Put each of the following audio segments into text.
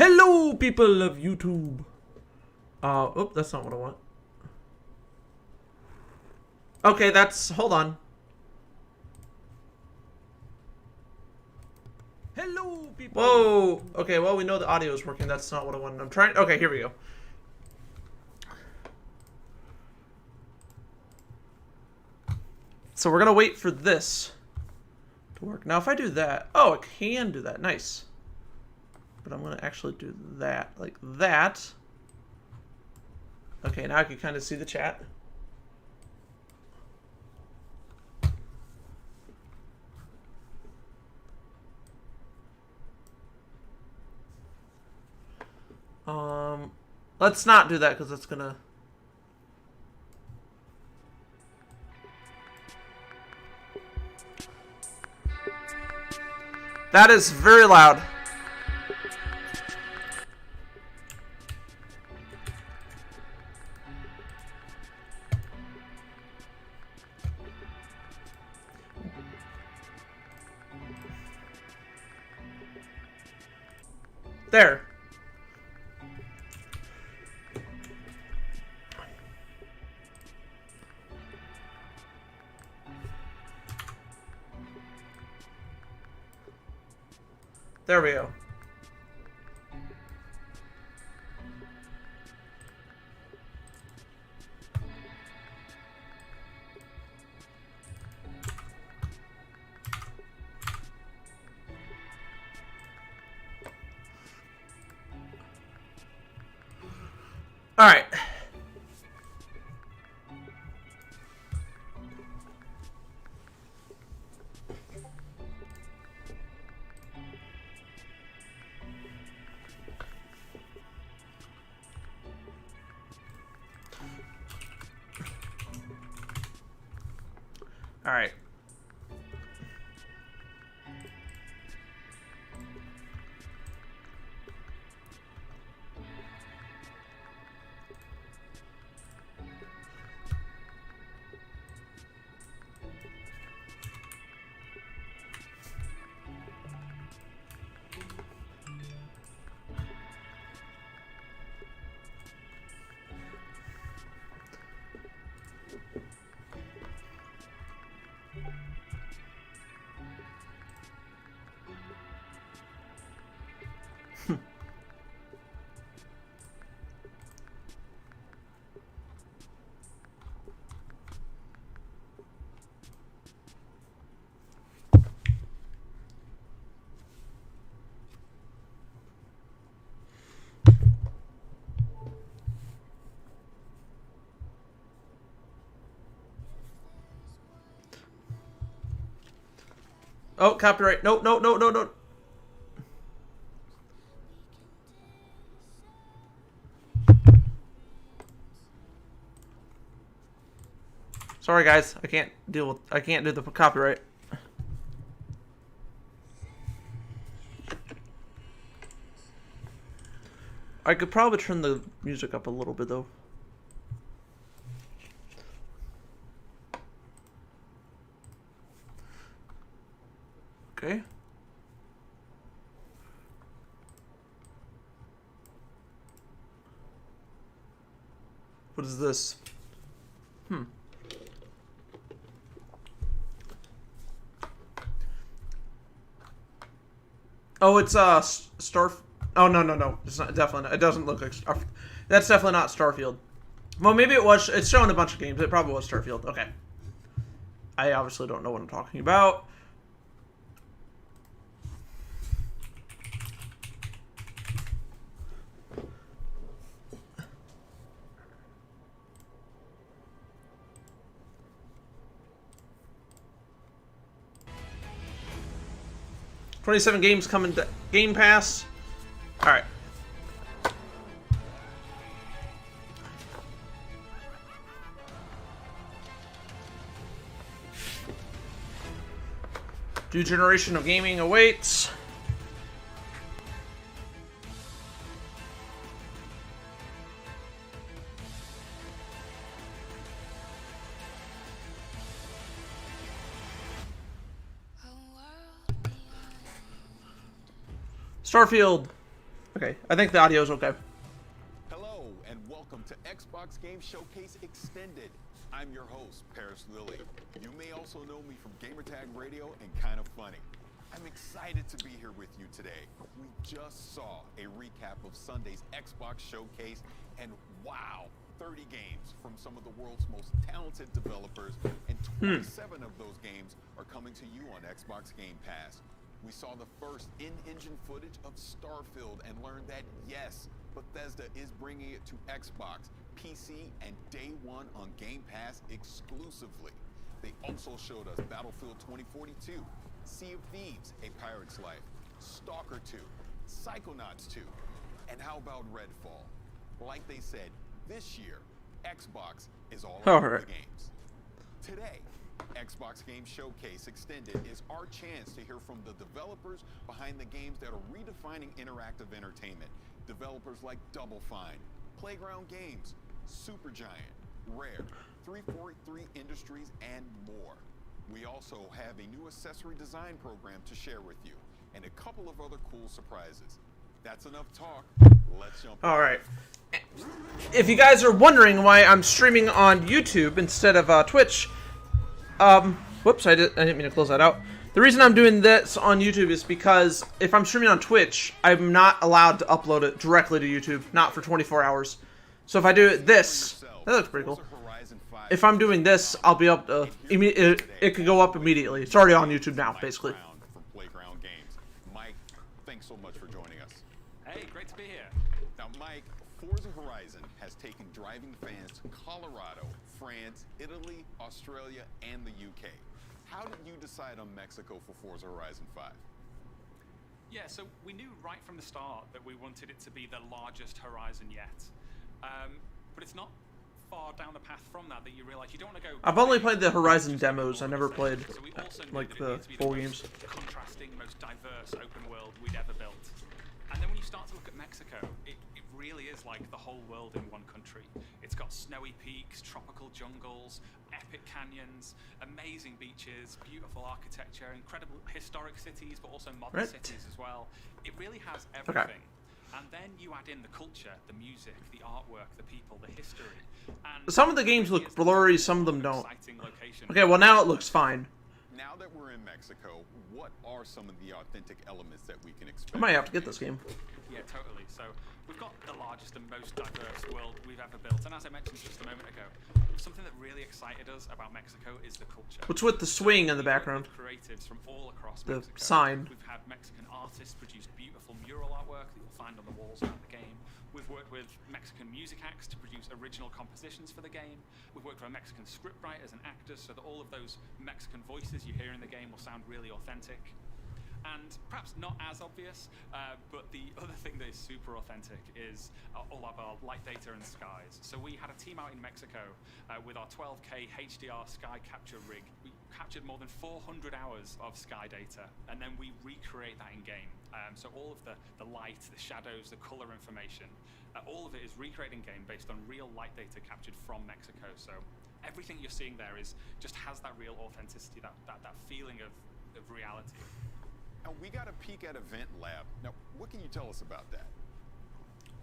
Hello, people of YouTube. Oh, that's not what I want. Okay, hold on. Hello, people. Whoa. Okay, well, we know the audio is working. That's not what I wanted. I'm trying. Okay, here we go. So we're gonna wait for this to work. Now, if I do that, oh, it can do that. Nice. But I'm gonna actually do that, like that. Okay, now I can kind of see the chat. Let's not do that because that's gonna. That is very loud. There. There we go. All right. All right. Oh, copyright. No, no, no, no, no. Sorry, guys. I can't do the copyright. I could probably turn the music up a little bit, though. Okay. What is this? Oh, it's Star. Oh no. It's not, definitely not. It doesn't look like Star. That's definitely not Starfield. Well, maybe it was. It's showing a bunch of games. It probably was Starfield. Okay. I obviously don't know what I'm talking about. $27 games coming to Game Pass. All right. New generation of gaming awaits. Starfield. Okay, I think the audio is okay. Hello and welcome to Xbox Game Showcase Extended. I'm your host, Paris Lilly. You may also know me from Gamertag Radio and Kind of Funny. I'm excited to be here with you today. We just saw a recap of Sunday's Xbox Showcase, and wow, 30 games from some of the world's most talented developers, and 27 of those games are coming to you on Xbox Game Pass. We saw the first in-engine footage of Starfield and learned that yes, Bethesda is bringing it to Xbox, PC, and day one on Game Pass exclusively. They also showed us Battlefield 2042, Sea of Thieves, A Pirate's Life, Stalker 2, Psychonauts 2, and how about Redfall? Like they said, this year, Xbox is all about the games. Today, Xbox Game Showcase Extended is our chance to hear from the developers behind the games that are redefining interactive entertainment. Developers like Double Fine, Playground Games, Supergiant, Rare, 343 Industries, and more. We also have a new accessory design program to share with you, and a couple of other cool surprises. That's enough talk. Let's jump in. All right. If you guys are wondering why I'm streaming on YouTube instead of Twitch, whoops, I didn't mean to close that out. The reason I'm doing this on YouTube is because if I'm streaming on Twitch, I'm not allowed to upload it directly to YouTube, not for 24 hours. So if I do this, that looks pretty cool. If I'm doing this, I'll be able to, it could go up immediately. It's already on YouTube now, basically. Mike, thanks so much for joining us. Hey, great to be here. Now, Mike, Forza Horizon has taken driving fans to Colorado, France, Italy, Australia, and the UK. How did you decide on Mexico for Forza Horizon 5? Yeah, so we knew right from the start that we wanted it to be the largest Horizon yet. But it's not far down the path from that you realize you don't want to go... I've only played the Horizon demos. I never played, so we also like, the full games. Contrasting, most diverse open world we'd ever built. And then when you start to look at Mexico, it really is like the whole world in one country. It's got snowy peaks, tropical jungles, epic canyons, amazing beaches, beautiful architecture, incredible historic cities, but also modern cities as well. It really has everything. And then you add in the culture, the music, the artwork, the people, the history. And some of the games look blurry, some of them don't. Okay, well now it looks fine. Now that we're in Mexico, what are some of the authentic elements that we can expect? I might have to get this game. Yeah, totally. So we've got the largest and most diverse world we've ever built. And as I mentioned just a moment ago, something that really excited us about Mexico is the culture. What's with the swing in the background? Creatives from all across the Mexico. sign. We've had Mexican artists produce beautiful mural artwork that you'll find on the walls around the game. We've worked with Mexican music acts to produce original compositions for the game. We've worked with Mexican scriptwriters and actors so that all of those Mexican voices you hear in the game will sound really authentic. And perhaps not as obvious, but the other thing that is super authentic is all of our light data and skies. So we had a team out in Mexico with our 12K HDR sky capture rig. We captured more than 400 hours of sky data, and then we recreate that in-game. So all of the light, the shadows, the color information, all of it is recreated in-game based on real light data captured from Mexico. So everything you're seeing there just has that real authenticity, that feeling of reality. Now, we got a peek at Event Lab. Now, what can you tell us about that?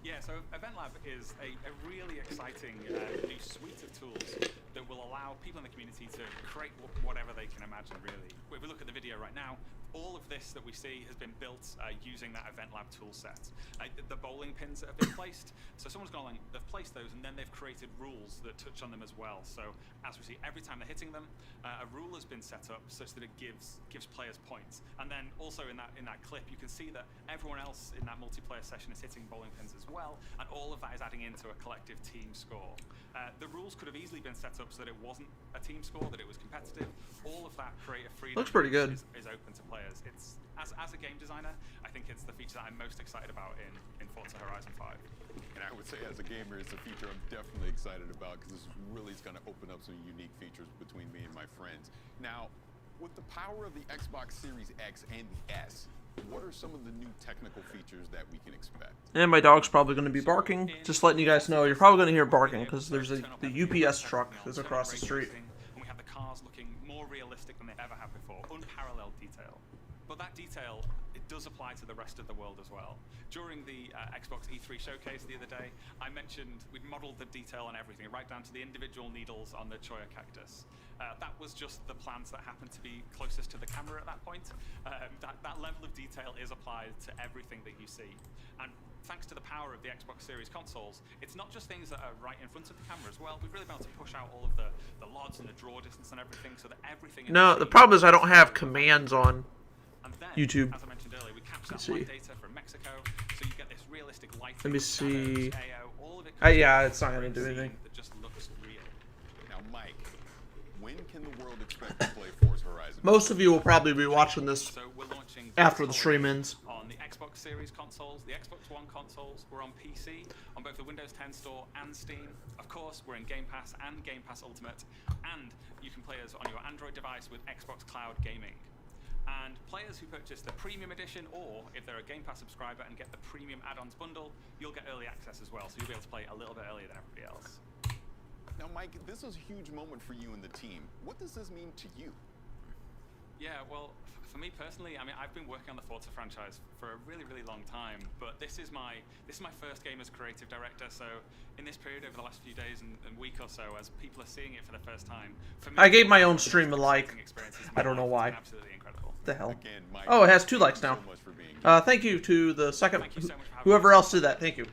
Yeah, so Event Lab is a really exciting new suite of tools that will allow people in the community to create whatever they can imagine, really. If we look at the video right now, all of this that we see has been built using that Event Lab tool set. The bowling pins that have been placed, so someone's gone along, they've placed those, and then they've created rules that touch on them as well. So as we see, every time they're hitting them, a rule has been set up such that it gives players points. And then also in that clip, you can see that everyone else in that multiplayer session is hitting bowling pins as well, and all of that is adding into a collective team score. The rules could have easily been set up so that it wasn't a team score, that it was competitive. All of that creative freedom looks pretty good. Is open to players. It's as a game designer, I think it's the feature that I'm most excited about in Forza Horizon 5. And I would say as a gamer, it's a feature I'm definitely excited about because this really is going to open up some unique features between me and my friends. Now, with the power of the Xbox Series X and the S, what are some of the new technical features that we can expect? And my dog's probably going to be barking. Just letting you guys know, you're probably going to hear barking because there's the UPS truck is across the street. And we have the cars looking more realistic than they ever have before. Unparalleled detail. But that detail, it does apply to the rest of the world as well. During the Xbox E3 showcase the other day, I mentioned we'd modeled the detail on everything, right down to the individual needles on the cholla cactus. That was just the plants that happened to be closest to the camera at that point. That level of detail is applied to everything that you see. And thanks to the power of the Xbox Series consoles, it's not just things that are right in front of the camera as well. We've really been able to push out all of the LODs and the draw distance and everything so that everything... No, the problem is I don't have commands on and then, YouTube. as I mentioned earlier, we capture that light data from Mexico, so you get this realistic lighting. Let me see. Shadows, all of it Yeah, it's not going to do anything. that just looks real. Now, Mike, when can the world expect to play Forza Horizon? Most of you will probably be watching this So we're launching after the stream ends. on the Xbox Series consoles, the Xbox One consoles. We're on PC, on both the Windows 10 Store and Steam. Of course, we're in Game Pass and Game Pass Ultimate, and you can play us on your Android device with Xbox Cloud Gaming. And players who purchase the Premium Edition, or if they're a Game Pass subscriber and get the Premium Add-ons bundle, you'll get early access as well, so you'll be able to play a little bit earlier than everybody else. Now, Mike, this is a huge moment for you and the team. What does this mean to you? Yeah, well, for me personally, I mean, I've been working on the Forza franchise for a really, really long time, but this is my first game as creative director, so in this period over the last few days and week or so, as people are seeing it for the first time, for me, I gave my own stream a like. I don't know why. Absolutely incredible. The hell? Again, Mike, Oh, it has 2 likes now. thank you so much for being here. Thank you to the second, Thank you so much for having whoever me. else did that. Thank you.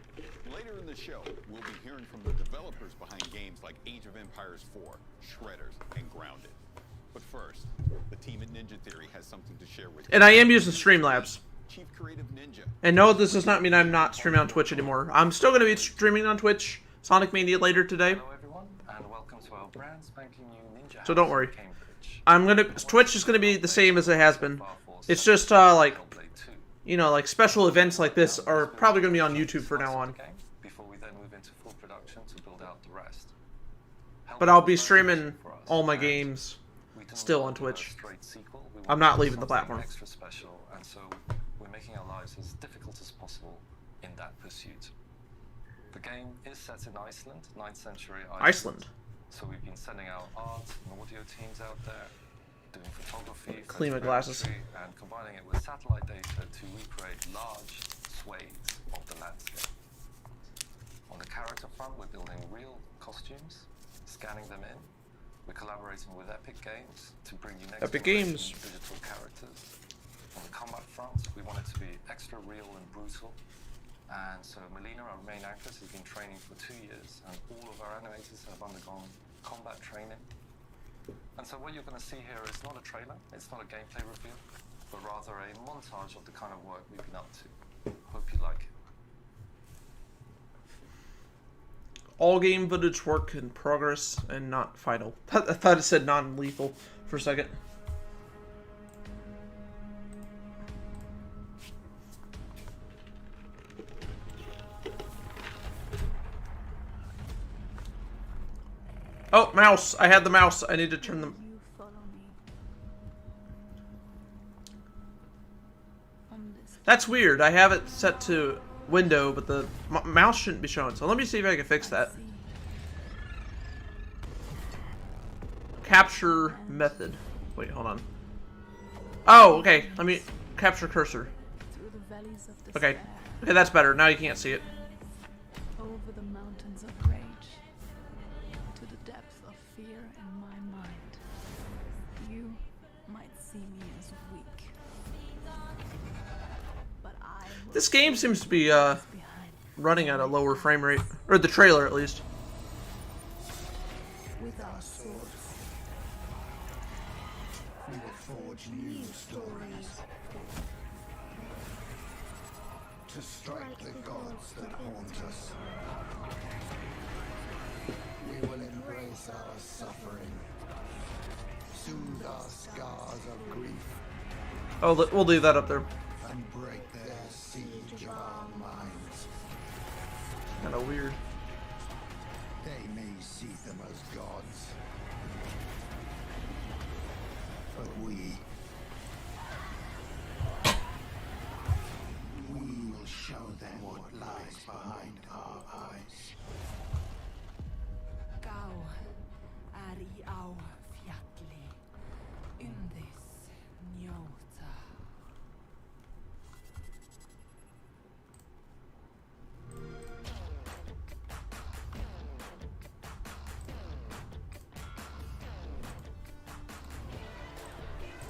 Later in the show, we'll be hearing from the developers behind games like Age of Empires 4, Shredders, and Grounded. But first, the team at Ninja Theory has something to share with you. And I am using Streamlabs. Chief Creative Ninja. And no, this does not mean I'm not streaming on Twitch anymore. I'm still going to be streaming on Twitch, Sonic Mania later today. Hello everyone, and welcome to our brand spanking new Ninja So don't House worry. in Cambridge. I'm gonna Twitch is going to be the same as it has been. It's just like, you know, like special events like this are probably going to be on YouTube from now on. Before we then move into full production to build out the rest. But I'll be streaming all my games still on Twitch. I'm not leaving the platform. Extra special, and so we're making our lives as difficult as possible in that pursuit. The game is set in Iceland, 9th century Iceland. So we've been sending our art and audio teams out there, doing photography, Clean my glasses. and combining it with satellite data to recreate large swathes of the landscape. On the character front, we're building real costumes, scanning them in. We're collaborating with Epic Games to bring you next Epic generation Games. digital characters. On the combat front, we want it to be extra real and brutal. And so Melina, our main actress, has been training for 2 years, and all of our animators have undergone combat training. And so what you're going to see here is not a trailer, it's not a gameplay reveal, but rather a montage of the kind of work we've been up to. Hope you like it. All game footage work in progress and not final. I thought it said non-lethal for a second. Oh, mouse! I had the mouse. I need to turn them. You follow me. On this That's weird. I have it set to window, but the mouse shouldn't be showing. So let me see if I can fix that. sea, Capture method. Wait, hold on. Oh, okay. Let me capture cursor. through the valleys of despair, Okay. Okay, that's better. Now you can't see it. over the mountains of rage, to the depths of fear in my mind. You might see me as weak, but I will This game seems to be behind. running at a lower frame rate, or the trailer at least. With our swords, We will forge new stories to strike the gods that haunt us. We will embrace our suffering, soothe our scars of grief, Oh, we'll leave that up there. and break their siege of our minds. Kind of weird. They may see them as gods, but we will show them what lies behind our eyes. Gá er í á fjalli, undis njóta.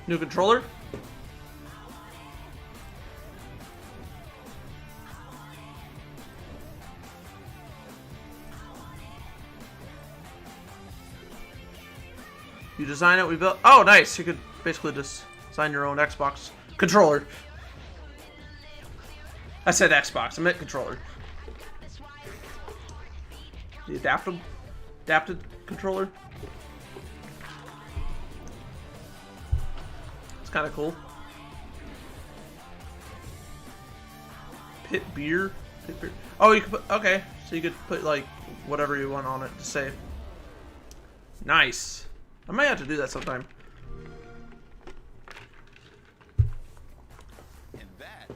New controller? You design it, we built. Oh, nice. You could basically just design your own Xbox controller. I said Xbox, I meant controller. The adapted controller. It's kind of cool. Pit beer. Oh, you could put, okay. So you could put like whatever you want on it to say. Nice. I might have to do that sometime. And that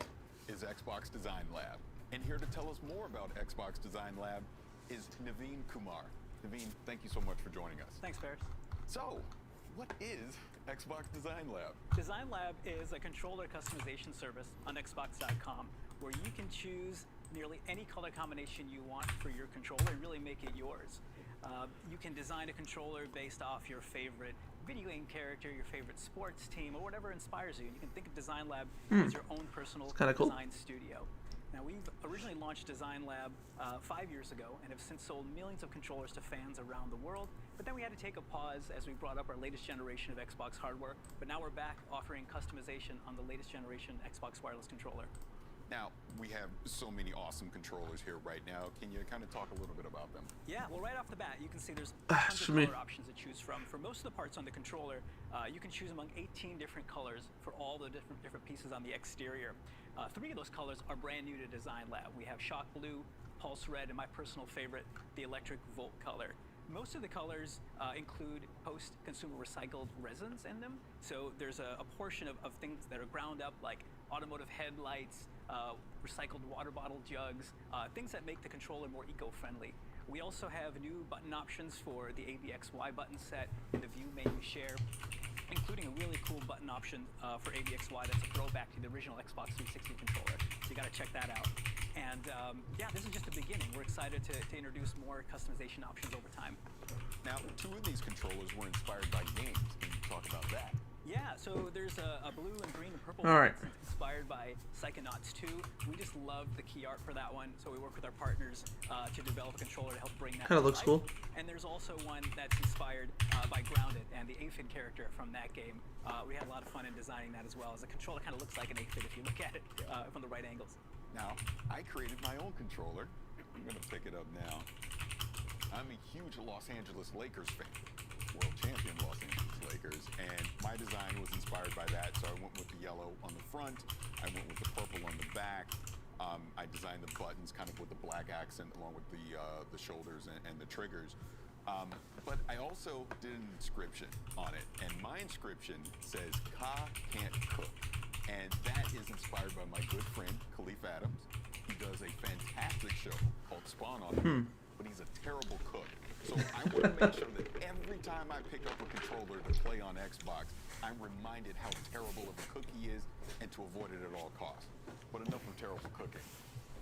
is Xbox Design Lab. And here to tell us more about Xbox Design Lab is Naveen Kumar. Naveen, thank you so much for joining us. Thanks, Paris. So, what is Xbox Design Lab? Design Lab is a controller customization service on Xbox.com where you can choose nearly any color combination you want for your controller and really make it yours. You can design a controller based off your favorite video game character, your favorite sports team, or whatever inspires you. You can think of Design Lab as your own personal cool. design studio. Now, we've originally launched Design Lab 5 years ago and have since sold millions of controllers to fans around the world. But then we had to take a pause as we brought up our latest generation of Xbox hardware. But now we're back offering customization on the latest generation Xbox wireless controller. Now, we have so many awesome controllers here right now. Can you kind of talk a little bit about them? Yeah, well, right off the bat, you can see there's tons of color options to choose from. For most of the parts on the controller, you can choose among 18 different colors for all the different pieces on the exterior. 3 of those colors are brand new to Design Lab. We have Shock Blue, Pulse Red, and my personal favorite, the Electric Volt color. Most of the colors include post-consumer recycled resins in them. So there's a portion of things that are ground up, like automotive headlights, recycled water bottle jugs, things that make the controller more eco-friendly. We also have new button options for the ABXY button set and the View menu share, including a really cool button option for ABXY that's a throwback to the original Xbox 360 controller. So you got to check that out. And yeah, this is just the beginning. We're excited to introduce more customization options over time. Now, 2 of these controllers were inspired by games. Can you talk about that? Yeah, so there's a blue and green and purple All one right. that's inspired by Psychonauts 2. We just love the key art for that one, so we work with our partners to develop a controller to help bring that Kinda to looks life. cool. And there's also one that's inspired by Grounded and the aphid character from that game. We had a lot of fun in designing that as well, as the controller kind of looks like an aphid if you look at it from the right angles. Now, I created my own controller. I'm going to pick it up now. I'm a huge Los Angeles Lakers fan, world champion Los Angeles Lakers, and my design was inspired by that, so I went with the yellow on the front, I went with the purple on the back. I designed the buttons kind of with the black accent along with the shoulders and the triggers. But I also did an inscription on it, and my inscription says, "Ka can't cook." And that is inspired by my good friend, Khalif Adams. He does a fantastic show called Spawn on it, but he's a terrible cook. So I want to make sure that every time I pick up a controller to play on Xbox, I'm reminded how terrible of a cook he is and to avoid it at all costs. But enough of terrible cooking.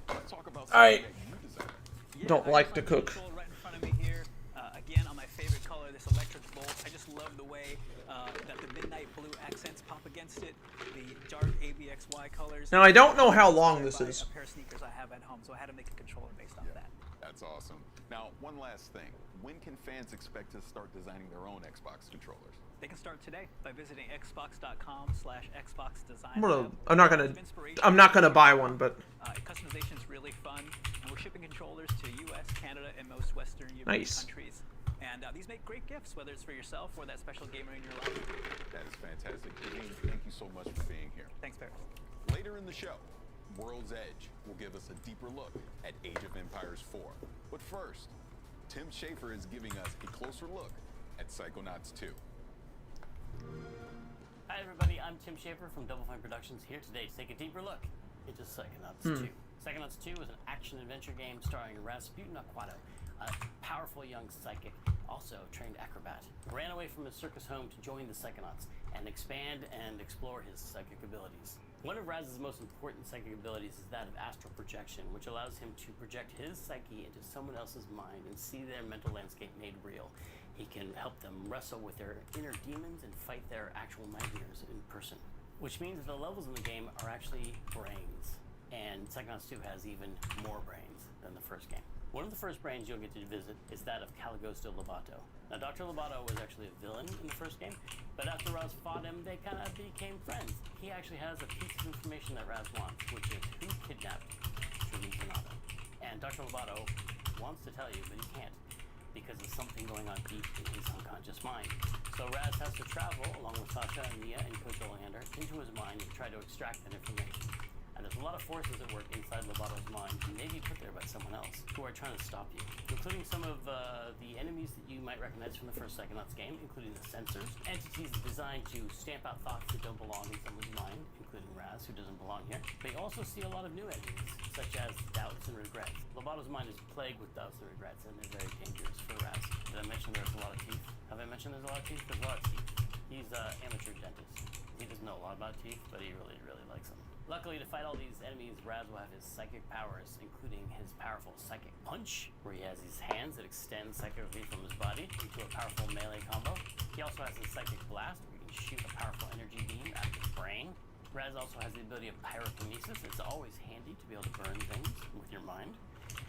Let's talk about something that you designed. Yeah, Don't I like got to my cook. controller right in front of me here. Again, on my favorite color, this Electric Volt. I just love the way that the midnight blue accents pop against it. The dark ABXY colors. Now I don't know how long this By is. a pair of sneakers I have at home, so I had to make a controller based off that. That's awesome. Now, one last thing. When can fans expect to start designing their own Xbox controllers? They can start today by visiting xbox.com/xboxdesign. I'm not gonna buy one, but Customization is really fun, and we're shipping controllers to U.S., Canada, and most Western European Nice. countries. And these make great gifts, whether it's for yourself or that special gamer in your life. That is fantastic. Naveen, thank you so much for being here. Thanks, Paris. Later in the show, World's Edge will give us a deeper look at Age of Empires 4. But first, Tim Schafer is giving us a closer look at Psychonauts 2. Hi everybody, I'm Tim Schafer from Double Fine Productions, here today to take a deeper look into Psychonauts 2. Psychonauts 2 is an action-adventure game starring Rasputin Aquato, a powerful young psychic, also a trained acrobat, who ran away from his circus home to join the Psychonauts and expand and explore his psychic abilities. One of Raz's most important psychic abilities is that of astral projection, which allows him to project his psyche into someone else's mind and see their mental landscape made real. He can help them wrestle with their inner demons and fight their actual nightmares in person. Which means the levels in the game are actually brains. And Psychonauts 2 has even more brains than the first game. One of the first brains you'll get to visit is that of Caligosto Lobato. Now, Dr. Lobato was actually a villain in the first game, but after Raz fought him, they kind of became friends. He actually has a piece of information that Raz wants, which is who kidnapped Truman Zanata. And Dr. Lobato wants to tell you, but he can't, because there's something going on deep in his unconscious mind. So Raz has to travel, along with Sasha and Mia and Coach Olander, into his mind and try to extract that information. And there's a lot of forces at work inside Lobato's mind, maybe put there by someone else, who are trying to stop you, including some of the enemies that you might recognize from the first Psychonauts game, including the censors, entities designed to stamp out thoughts that don't belong in someone's mind, including Raz, who doesn't belong here. But you also see a lot of new enemies, such as doubts and regrets. Lobato's mind is plagued with doubts and regrets, and they're very dangerous for Raz. Did I mention there's a lot of teeth? Have I mentioned there's a lot of teeth? There's a lot of teeth. He's an amateur dentist. He doesn't know a lot about teeth, but he really, really likes them. Luckily, to fight all these enemies, Raz will have his psychic powers, including his powerful psychic punch, where he has these hands that extend psychically from his body into a powerful melee combo. He also has his psychic blast, where he can shoot a powerful energy beam out of his brain. Raz also has the ability of pyrokinesis. It's always handy to be able to burn things with your mind.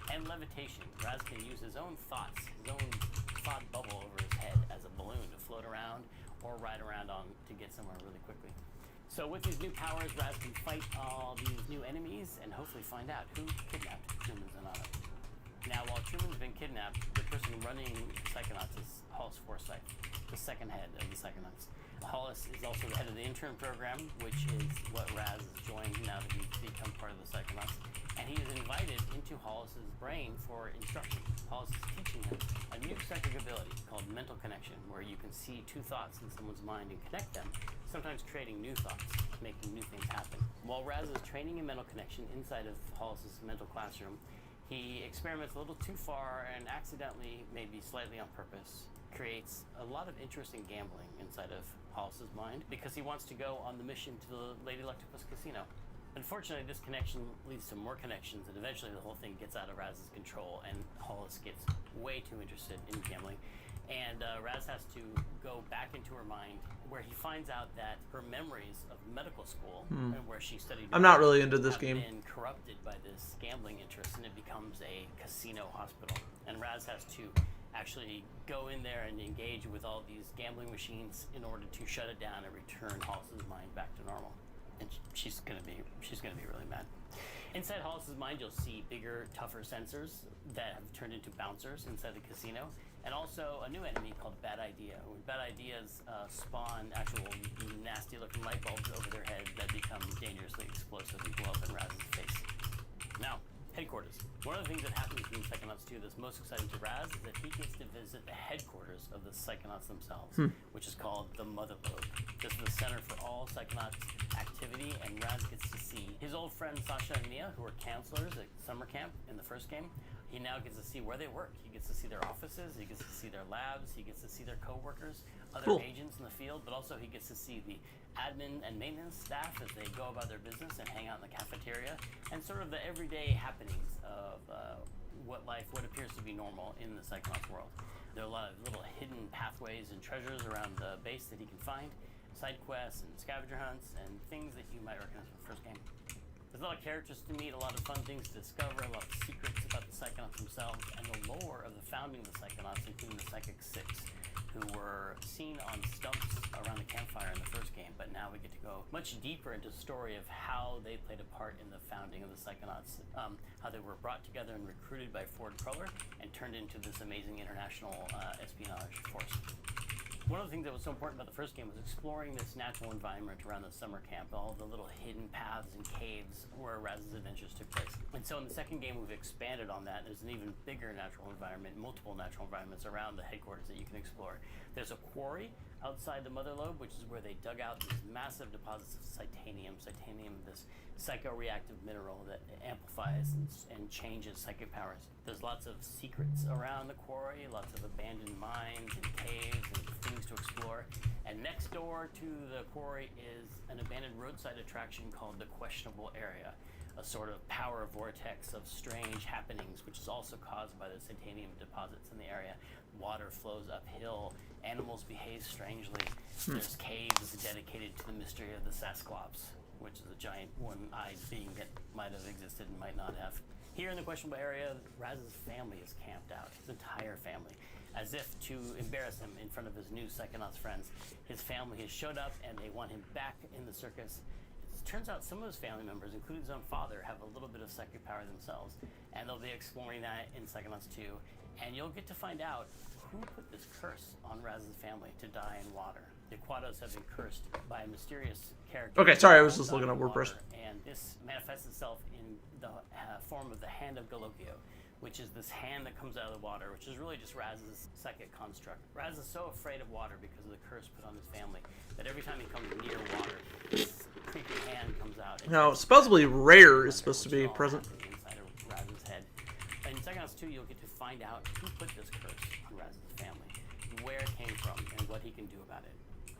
And levitation. Raz can use his own thoughts, his own thought bubble over his head as a balloon to float around or ride around on to get somewhere really quickly. So with these new powers, Raz can fight all these new enemies and hopefully find out who kidnapped Truman Zanata. Now, while Truman's been kidnapped, the person running Psychonauts is Hollis Forsythe, the second head of the Psychonauts. Hollis is also the head of the intern program, which is what Raz has joined now that he's become part of the Psychonauts. And he is invited into Hollis's brain for instruction. Hollis is teaching him a new psychic ability called mental connection, where you can see two thoughts in someone's mind and connect them, sometimes creating new thoughts, making new things happen. While Raz is training in mental connection inside of Hollis's mental classroom, he experiments a little too far and accidentally, maybe slightly on purpose, creates a lot of interesting gambling inside of Hollis's mind because he wants to go on the mission to the Lady Electopus Casino. Unfortunately, this connection leads to more connections, and eventually the whole thing gets out of Raz's control, and Hollis gets way too interested in gambling. And Raz has to go back into her mind, where he finds out that her memories of medical school, and where she studied, I'm not really into this game, have been corrupted by this gambling interest, and it becomes a casino hospital. And Raz has to actually go in there and engage with all these gambling machines in order to shut it down and return Hollis's mind back to normal. And she's gonna be really mad. Inside Hollis's mind, you'll see bigger, tougher sensors that have turned into bouncers inside the casino, and also a new enemy called Bad Idea. Bad Ideas spawn actual nasty-looking light bulbs over their head that become dangerously explosive and blow up in Raz's face. Now, headquarters. One of the things that happens in Psychonauts 2 that's most exciting to Raz is that he gets to visit the headquarters of the Psychonauts themselves, which is called the Mother Lobe. This is the center for all Psychonauts activity, and Raz gets to see his old friends Sasha and Mia, who were counselors at summer camp in the first game. He now gets to see where they work. He gets to see their offices, he gets to see their labs, he gets to see their co-workers, other agents in the field, but also he gets to see the admin and maintenance staff as they go about their business and hang out in the cafeteria, and sort of the everyday happenings of what appears to be normal in the Psychonauts world. There are a lot of little hidden pathways and treasures around the base that he can find, side quests and scavenger hunts, and things that you might recognize from the first game. There's a lot of characters to meet, a lot of fun things to discover, a lot of secrets about the Psychonauts themselves, and the lore of the founding of the Psychonauts, including the Psychic Six, who were seen on stumps around the campfire in the first game, but now we get to go much deeper into the story of how they played a part in the founding of the Psychonauts, how they were brought together and recruited by Ford Cruller and turned into this amazing international espionage force. One of the things that was so important about the first game was exploring this natural environment around the summer camp, all the little hidden paths and caves where Raz's adventures took place. And so in the second game, we've expanded on that. There's an even bigger natural environment, multiple natural environments around the headquarters that you can explore. There's a quarry outside the Mother Lobe, which is where they dug out these massive deposits of titanium. Titanium, this psychoreactive mineral that amplifies and changes psychic powers. There's lots of secrets around the quarry, lots of abandoned mines and caves and things to explore. And next door to the quarry is an abandoned roadside attraction called the Questionable Area, a sort of power vortex of strange happenings, which is also caused by the titanium deposits in the area. Water flows uphill, animals behave strangely. There's caves dedicated to the mystery of the Sasclops, which is a giant one-eyed being that might have existed and might not have. Here in the questionable area, Raz's family is camped out, his entire family, as if to embarrass him in front of his new Psychonauts friends. His family has showed up and they want him back in the circus. It turns out some of his family members, including his own father, have a little bit of psychic power themselves, and they'll be exploring that in Psychonauts 2, and you'll get to find out who put this curse on Raz's family to die in water. The Quados have been cursed by a mysterious character. Okay, sorry, I was just looking at WordPress. And this manifests itself in the form of the Hand of Galokio, which is this hand that comes out of the water, which is really just Raz's psychic construct. Raz is so afraid of water because of the curse put on his family that every time he comes near water, this creepy hand comes out. Now, supposedly Rare is supposed to be present. Inside of Raz's head. In Psychonauts 2, you'll get to find out who put this curse on Raz's family, where it came from, and what he can do about it.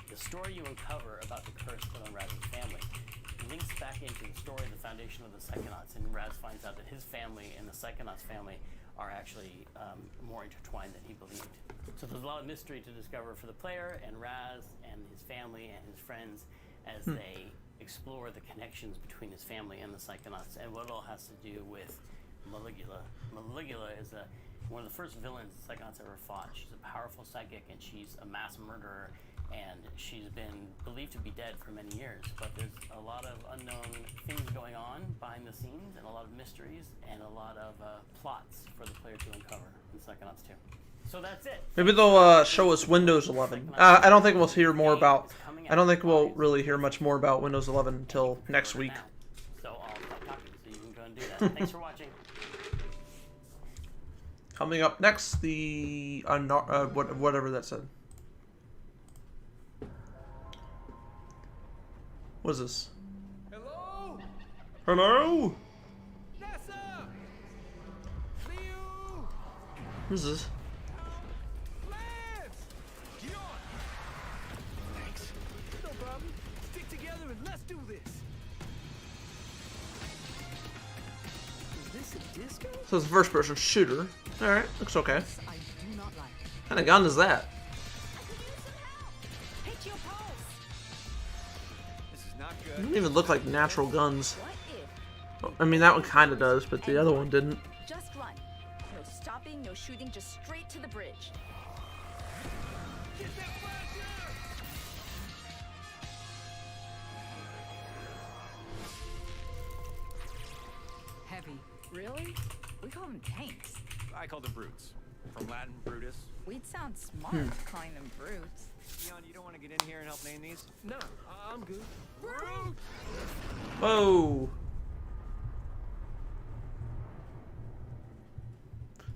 The story you uncover about the curse put on Raz's family links back into the story of the foundation of the Psychonauts, and Raz finds out that his family and the Psychonauts family are actually more intertwined than he believed. So there's a lot of mystery to discover for the player and Raz and his family and his friends as they explore the connections between his family and the Psychonauts and what it all has to do with Maligula. Maligula is one of the first villains the Psychonauts ever fought. She's a powerful psychic and she's a mass murderer, and she's been believed to be dead for many years, but there's a lot of unknown things going on behind the scenes and a lot of mysteries and a lot of plots for the player to uncover in Psychonauts 2. So that's it. Maybe they'll show us Windows 11. I don't think we'll hear more about. I don't think we'll really hear much more about Windows 11 until next week. So I'll stop talking so you can go and do that. Thanks for watching. Coming up next, the whatever that said. What is this? Hello? Hello? NASA! Leo! Who's this? Lance! Get on! Thanks. No problem. Stick together and let's do this. Is this a disco? So it's a first-person shooter. All right, looks okay. I do not like. What kind of gun is that? Hit your pulse. This is not They good. don't even look like natural guns. What if? Oh, I mean, that one kind of does, but the other one didn't. Just run. No stopping, no shooting, just straight to the bridge. Get that flasher! Heavy. Really? We call them tanks. I call them brutes. From Latin, Brutus. We'd sound smart calling them brutes. Leon, you don't want to get in here and help name these? No, I'm good. Brute! Whoa.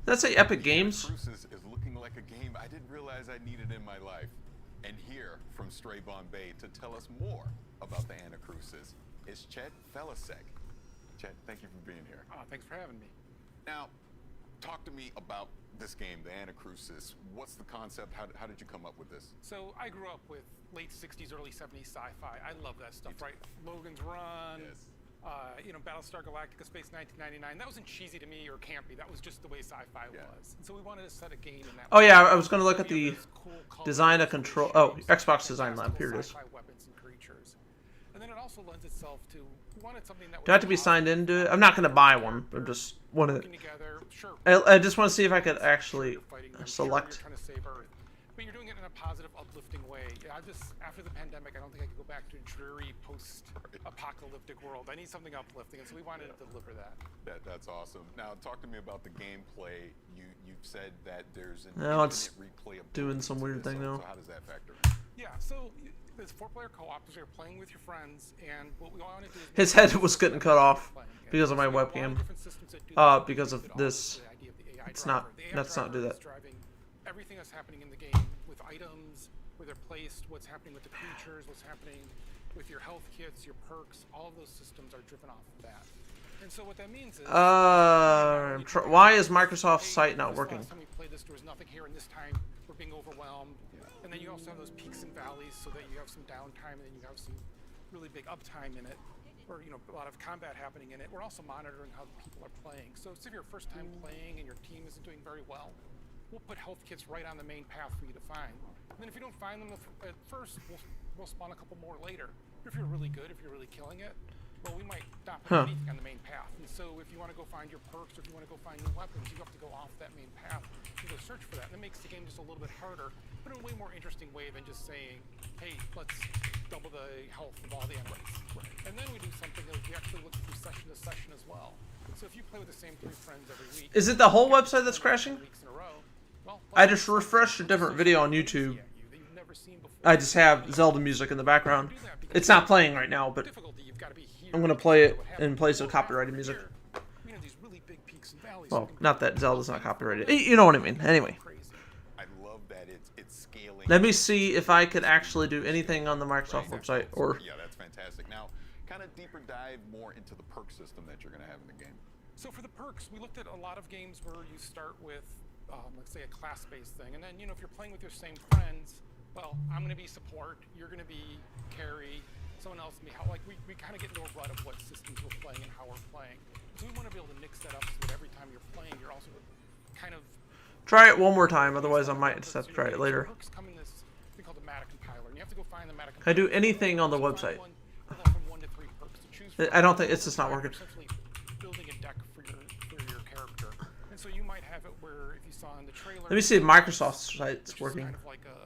That's a Epic Games. Cruises is looking like a game I didn't realize I needed in my life. And here from Stray Bombay to tell us more about the Anacruises is Chet Felisek. Chet, thank you for being here. Oh, thanks for having me. Now, talk to me about this game, the Anacruises. What's the concept? How did you come up with this? So I grew up with late 60s, early 70s sci-fi. I love that stuff, right? Logan's Run, Yes. Battlestar Galactica, Space 1999. That wasn't cheesy to me or campy. That was just the way sci-fi was. And so we wanted to set a game in that Oh way. yeah, I was gonna look at We the have those cool colors, design a cool control. Oh, shapes, Xbox Design Lab. cool Here it is. sci-fi weapons and creatures. And then it also lends itself to, we wanted something that was Do I have to be signed into it? I'm not gonna buy one. I just want to. working together. Sure. I just want to see if I could actually You're fighting them. select. Sure, you're trying to save Earth, but you're doing it in a positive, uplifting way. Yeah, after the pandemic, I don't think I could go back to a dreary post-apocalyptic world. I need something uplifting, and so we wanted to deliver that. That's awesome. Now, talk to me about the gameplay. You've said that there's an Now it's infinite replayability doing some to weird this, thing so now. how does that factor in? Yeah, so there's 4-player co-op, so you're playing with your friends, and what we want to do is His head was getting cut off playing games. because of my So we have a lot webcam. different systems that do that. Because of It all this. the idea of the AI It's driver. not. The AI Let's not do driver is that. driving everything that's happening in the game with items, where they're placed, what's happening with the creatures, what's happening with your health kits, your perks. All of those systems are driven off of that. And so what that means is, Why is Microsoft's site not working? Last time we played this, there was nothing here, and this time we're being overwhelmed. And then you also have those peaks and valleys, so that you have some downtime, and then you have some really big uptime in it. or a lot of combat happening in it, we're also monitoring how people are playing. So if you're first time playing and your team isn't doing very well, we'll put health kits right on the main path for you to find. And then if you don't find them at first, we'll spawn a couple more later. If you're really good, if you're really killing it, well, we might not put anything on the main path. And so if you want to go find your perks, or if you want to go find new weapons, you have to go off that main path and go search for that. And it makes the game just a little bit harder, but in a way more interesting way than just saying, hey, let's double the health of all the enemies. Right. And then we do something that we actually look through session to session as well. So if you play with the same 3 friends every week... Is it the whole website that's crashing? I just refreshed a different video on YouTube. I just have Zelda music in the background. It's not playing right now, but I'm going to play it in place of copyrighted music. Well, not that Zelda's not copyrighted. You know what I mean. Anyway. I love that it's scaling. Let me see if I could actually do anything on the Microsoft website. Or yeah, that's fantastic. Now, kind of deeper dive more into the perk system that you're going to have in the game. So for the perks, we looked at a lot of games where you start with, let's say, a class-based thing. And then, if you're playing with your same friends, well, I'm going to be support, you're going to be carry, someone else can be help. Like, we kind of get into a rut of what systems we're playing and how we're playing. So we want to be able to mix that up so that every time you're playing, you're also kind of... Try it one more time, otherwise I might just have to try it later. Perks come in this thing called the meta compiler, and you have to go find the meta Can compiler. I do anything on the website? From 1 to 3 perks to choose from. I don't think it's just not working. Essentially building a deck for your character. And so you might have it where, if you saw in the trailer... Let me see if Microsoft's site's working. Kind of like a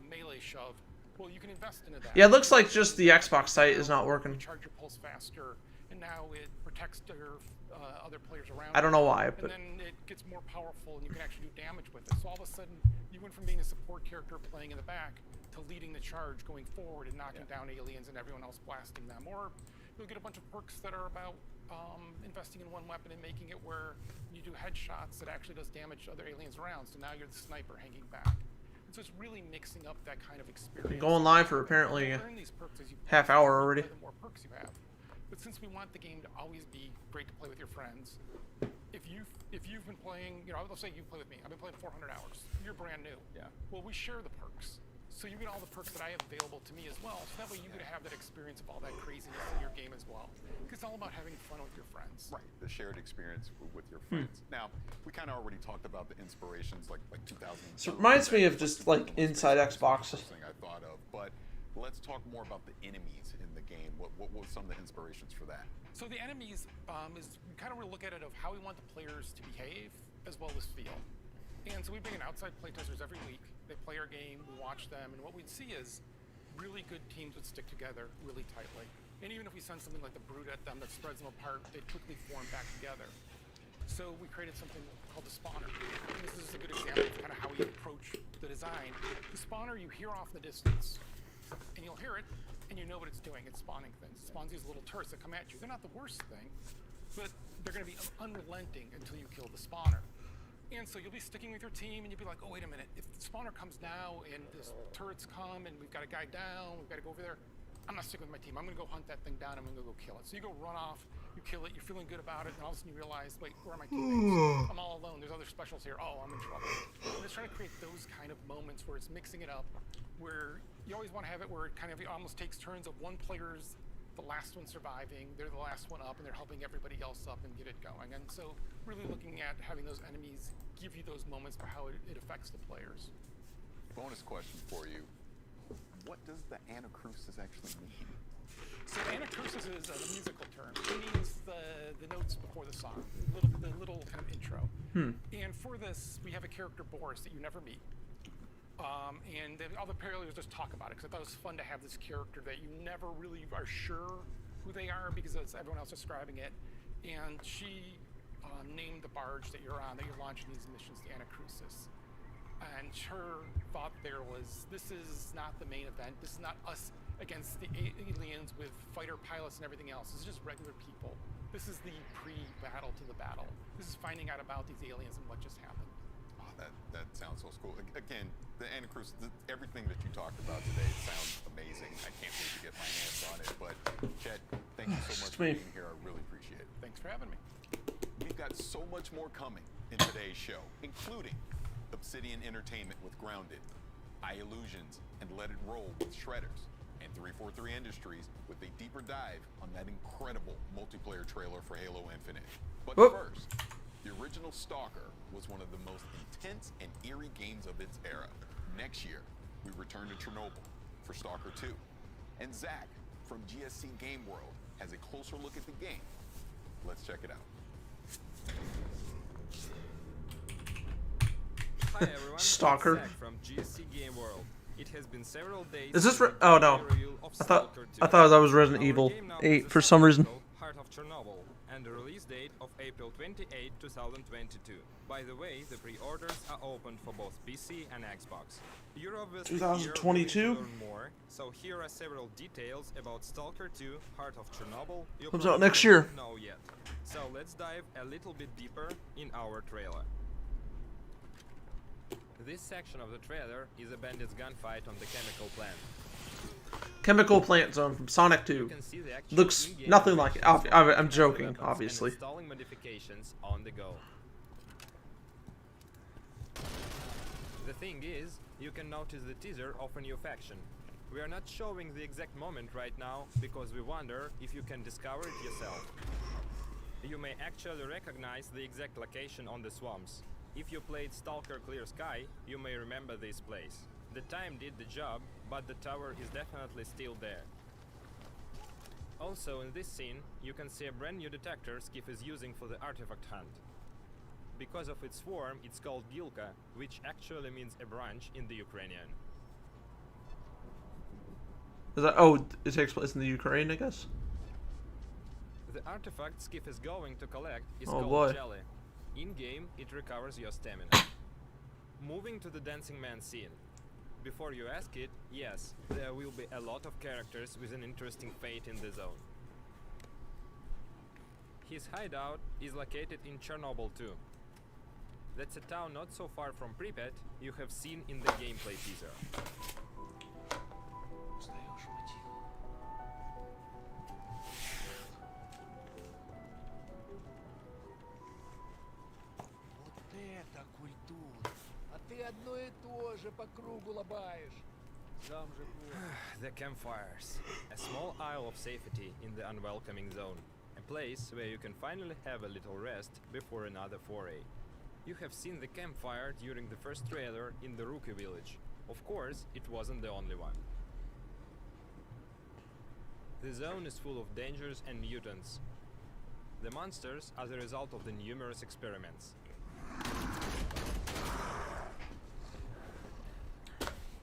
melee shove. Well, you can invest into that. Yeah, it looks like just the Xbox site is not working. Charge your pulse faster, and now it protects their other players around. I don't know why, but... And then it gets more powerful, and you can actually do damage with it. So all of a sudden, you went from being a support character playing in the back to leading the charge going forward and knocking down aliens and everyone else blasting them. Or you'll get a bunch of perks that are about investing in one weapon and making it where you do headshots that actually does damage to other aliens around. So now you're the sniper hanging back. And so it's really mixing up that kind of experience. Been going live for apparently a half hour already. The more perks you have. But since we want the game to always be great to play with your friends, if you've been playing, let's say you play with me. I've been playing 400 hours. You're brand new. Yeah. Well, we share the perks. So you get all the perks that I have available to me as well. So that way you get to have that experience of all that craziness in your game as well. Because it's all about having fun with your friends. Right, the shared experience with your friends. Now, we kind of already talked about the inspirations like 2000. So it reminds me of just like inside Xbox. Thing I thought of, but let's talk more about the enemies in the game. What were some of the inspirations for that? So the enemies is we kind of look at it of how we want the players to behave as well as feel. And so we bring in outside playtesters every week. They play our game, we watch them, and what we'd see is really good teams would stick together really tightly. And even if we send something like the Brute at them that spreads them apart, they'd quickly form back together. So we created something called the spawner. And this is a good example of kind of how we approach the design. The spawner you hear off in the distance, and you'll hear it, and you know what it's doing. It's spawning things. It spawns these little turrets that come at you. They're not the worst thing, but they're going to be unrelenting until you kill the spawner. And so you'll be sticking with your team, and you'll be like, oh, wait a minute. If the spawner comes now, and the turrets come, and we've got a guy down, we've got to go over there, I'm not sticking with my team. I'm going to go hunt that thing down. I'm going to go kill it. So you go run off, you kill it, you're feeling good about it, and all of a sudden you realize, wait, where are my teammates? I'm all alone. There's other specials here. Oh, I'm in trouble. And it's trying to create those kind of moments where it's mixing it up, where you always want to have it where it kind of almost takes turns of one player's the last one surviving, they're the last one up, and they're helping everybody else up and get it going. And so really looking at having those enemies give you those moments for how it affects the players. Bonus question for you. What does the anacrusis actually mean? So anacrusis is a musical term. It means the notes before the song, the little kind of intro. And for this, we have a character, Boris, that you never meet. And all the parallels just talk about it, because I thought it was fun to have this character that you never really are sure who they are because it's everyone else describing it. And she named the barge that you're on, that you're launching these missions to Anacrusis. And her thought there was, this is not the main event. This is not us against the aliens with fighter pilots and everything else. This is just regular people. This is the pre-battle to the battle. This is finding out about these aliens and what just happened. That sounds so cool. Again, the Anacrusis, everything that you talked about today sounds amazing. I can't wait to get my hands on it. But, Chet, thank you so much for being here. I really appreciate it. Thanks for having me. We've got so much more coming in today's show, including Obsidian Entertainment with Grounded, iLlusions and Let It Roll with Shredders, and 343 Industries Industries with a deeper dive on that incredible multiplayer trailer for Halo Infinite. But Whoop. first, the original Stalker was one of the most intense and eerie games of its era. Next year, we return to Chernobyl for Stalker 2. And Zach from GSC Game World has a closer look at the game. Let's check it out. Hi everyone, Stalker. Zach from GSC Game World. It has been several days. Is this? since Oh the no. review of I thought Stalker 2. that was Resident Our Evil game now 8 has for a some reason. subtitle, Heart of Chernobyl, and the release date of April 28, 2022. By the way, the pre-orders are open for both PC and Xbox. You're obviously 2022? here willing to learn more, so here are several details about Stalker 2, Heart of Chernobyl. You Comes out probably next year. don't know yet. So let's dive a little bit deeper in our trailer. This section of the trailer is a bandit's gunfight on the chemical plant. Chemical plant zone from Sonic 2. You can see the actual Looks in-game nothing like it. I'm joking, weapons obviously. And installing modifications on the go. The thing is, you can notice the teaser of a new faction. We are not showing the exact moment right now because we wonder if you can discover it yourself. You may actually recognize the exact location on the swamps. If you played Stalker Clear Sky, you may remember this place. The time did the job, but the tower is definitely still there. Also in this scene, you can see a brand new detector Skiff is using for the artifact hunt. Because of its form, it's called Gilka, which actually means a branch in the Ukrainian. Is that? Oh, it takes place in the Ukraine, I guess. The artifact Skiff is going to collect is Oh, called boy. Jelly. In-game, it recovers your stamina. Moving to the Dancing Man scene. Before you ask it, yes, there will be a lot of characters with an interesting fate in the zone. His hideout is located in Chernobyl too. That's a town not so far from Pripyat you have seen in the gameplay teaser. Это культура. А ты одно и то же по кругу лобаешь. Сам же The campfires. A small isle of safety in the unwelcoming zone. A place where you can finally have a little rest before another foray. You have seen the campfire during the first trailer in the Rookie village. Of course, it wasn't the only one. The zone is full of dangers and mutants. The monsters are the result of the numerous experiments.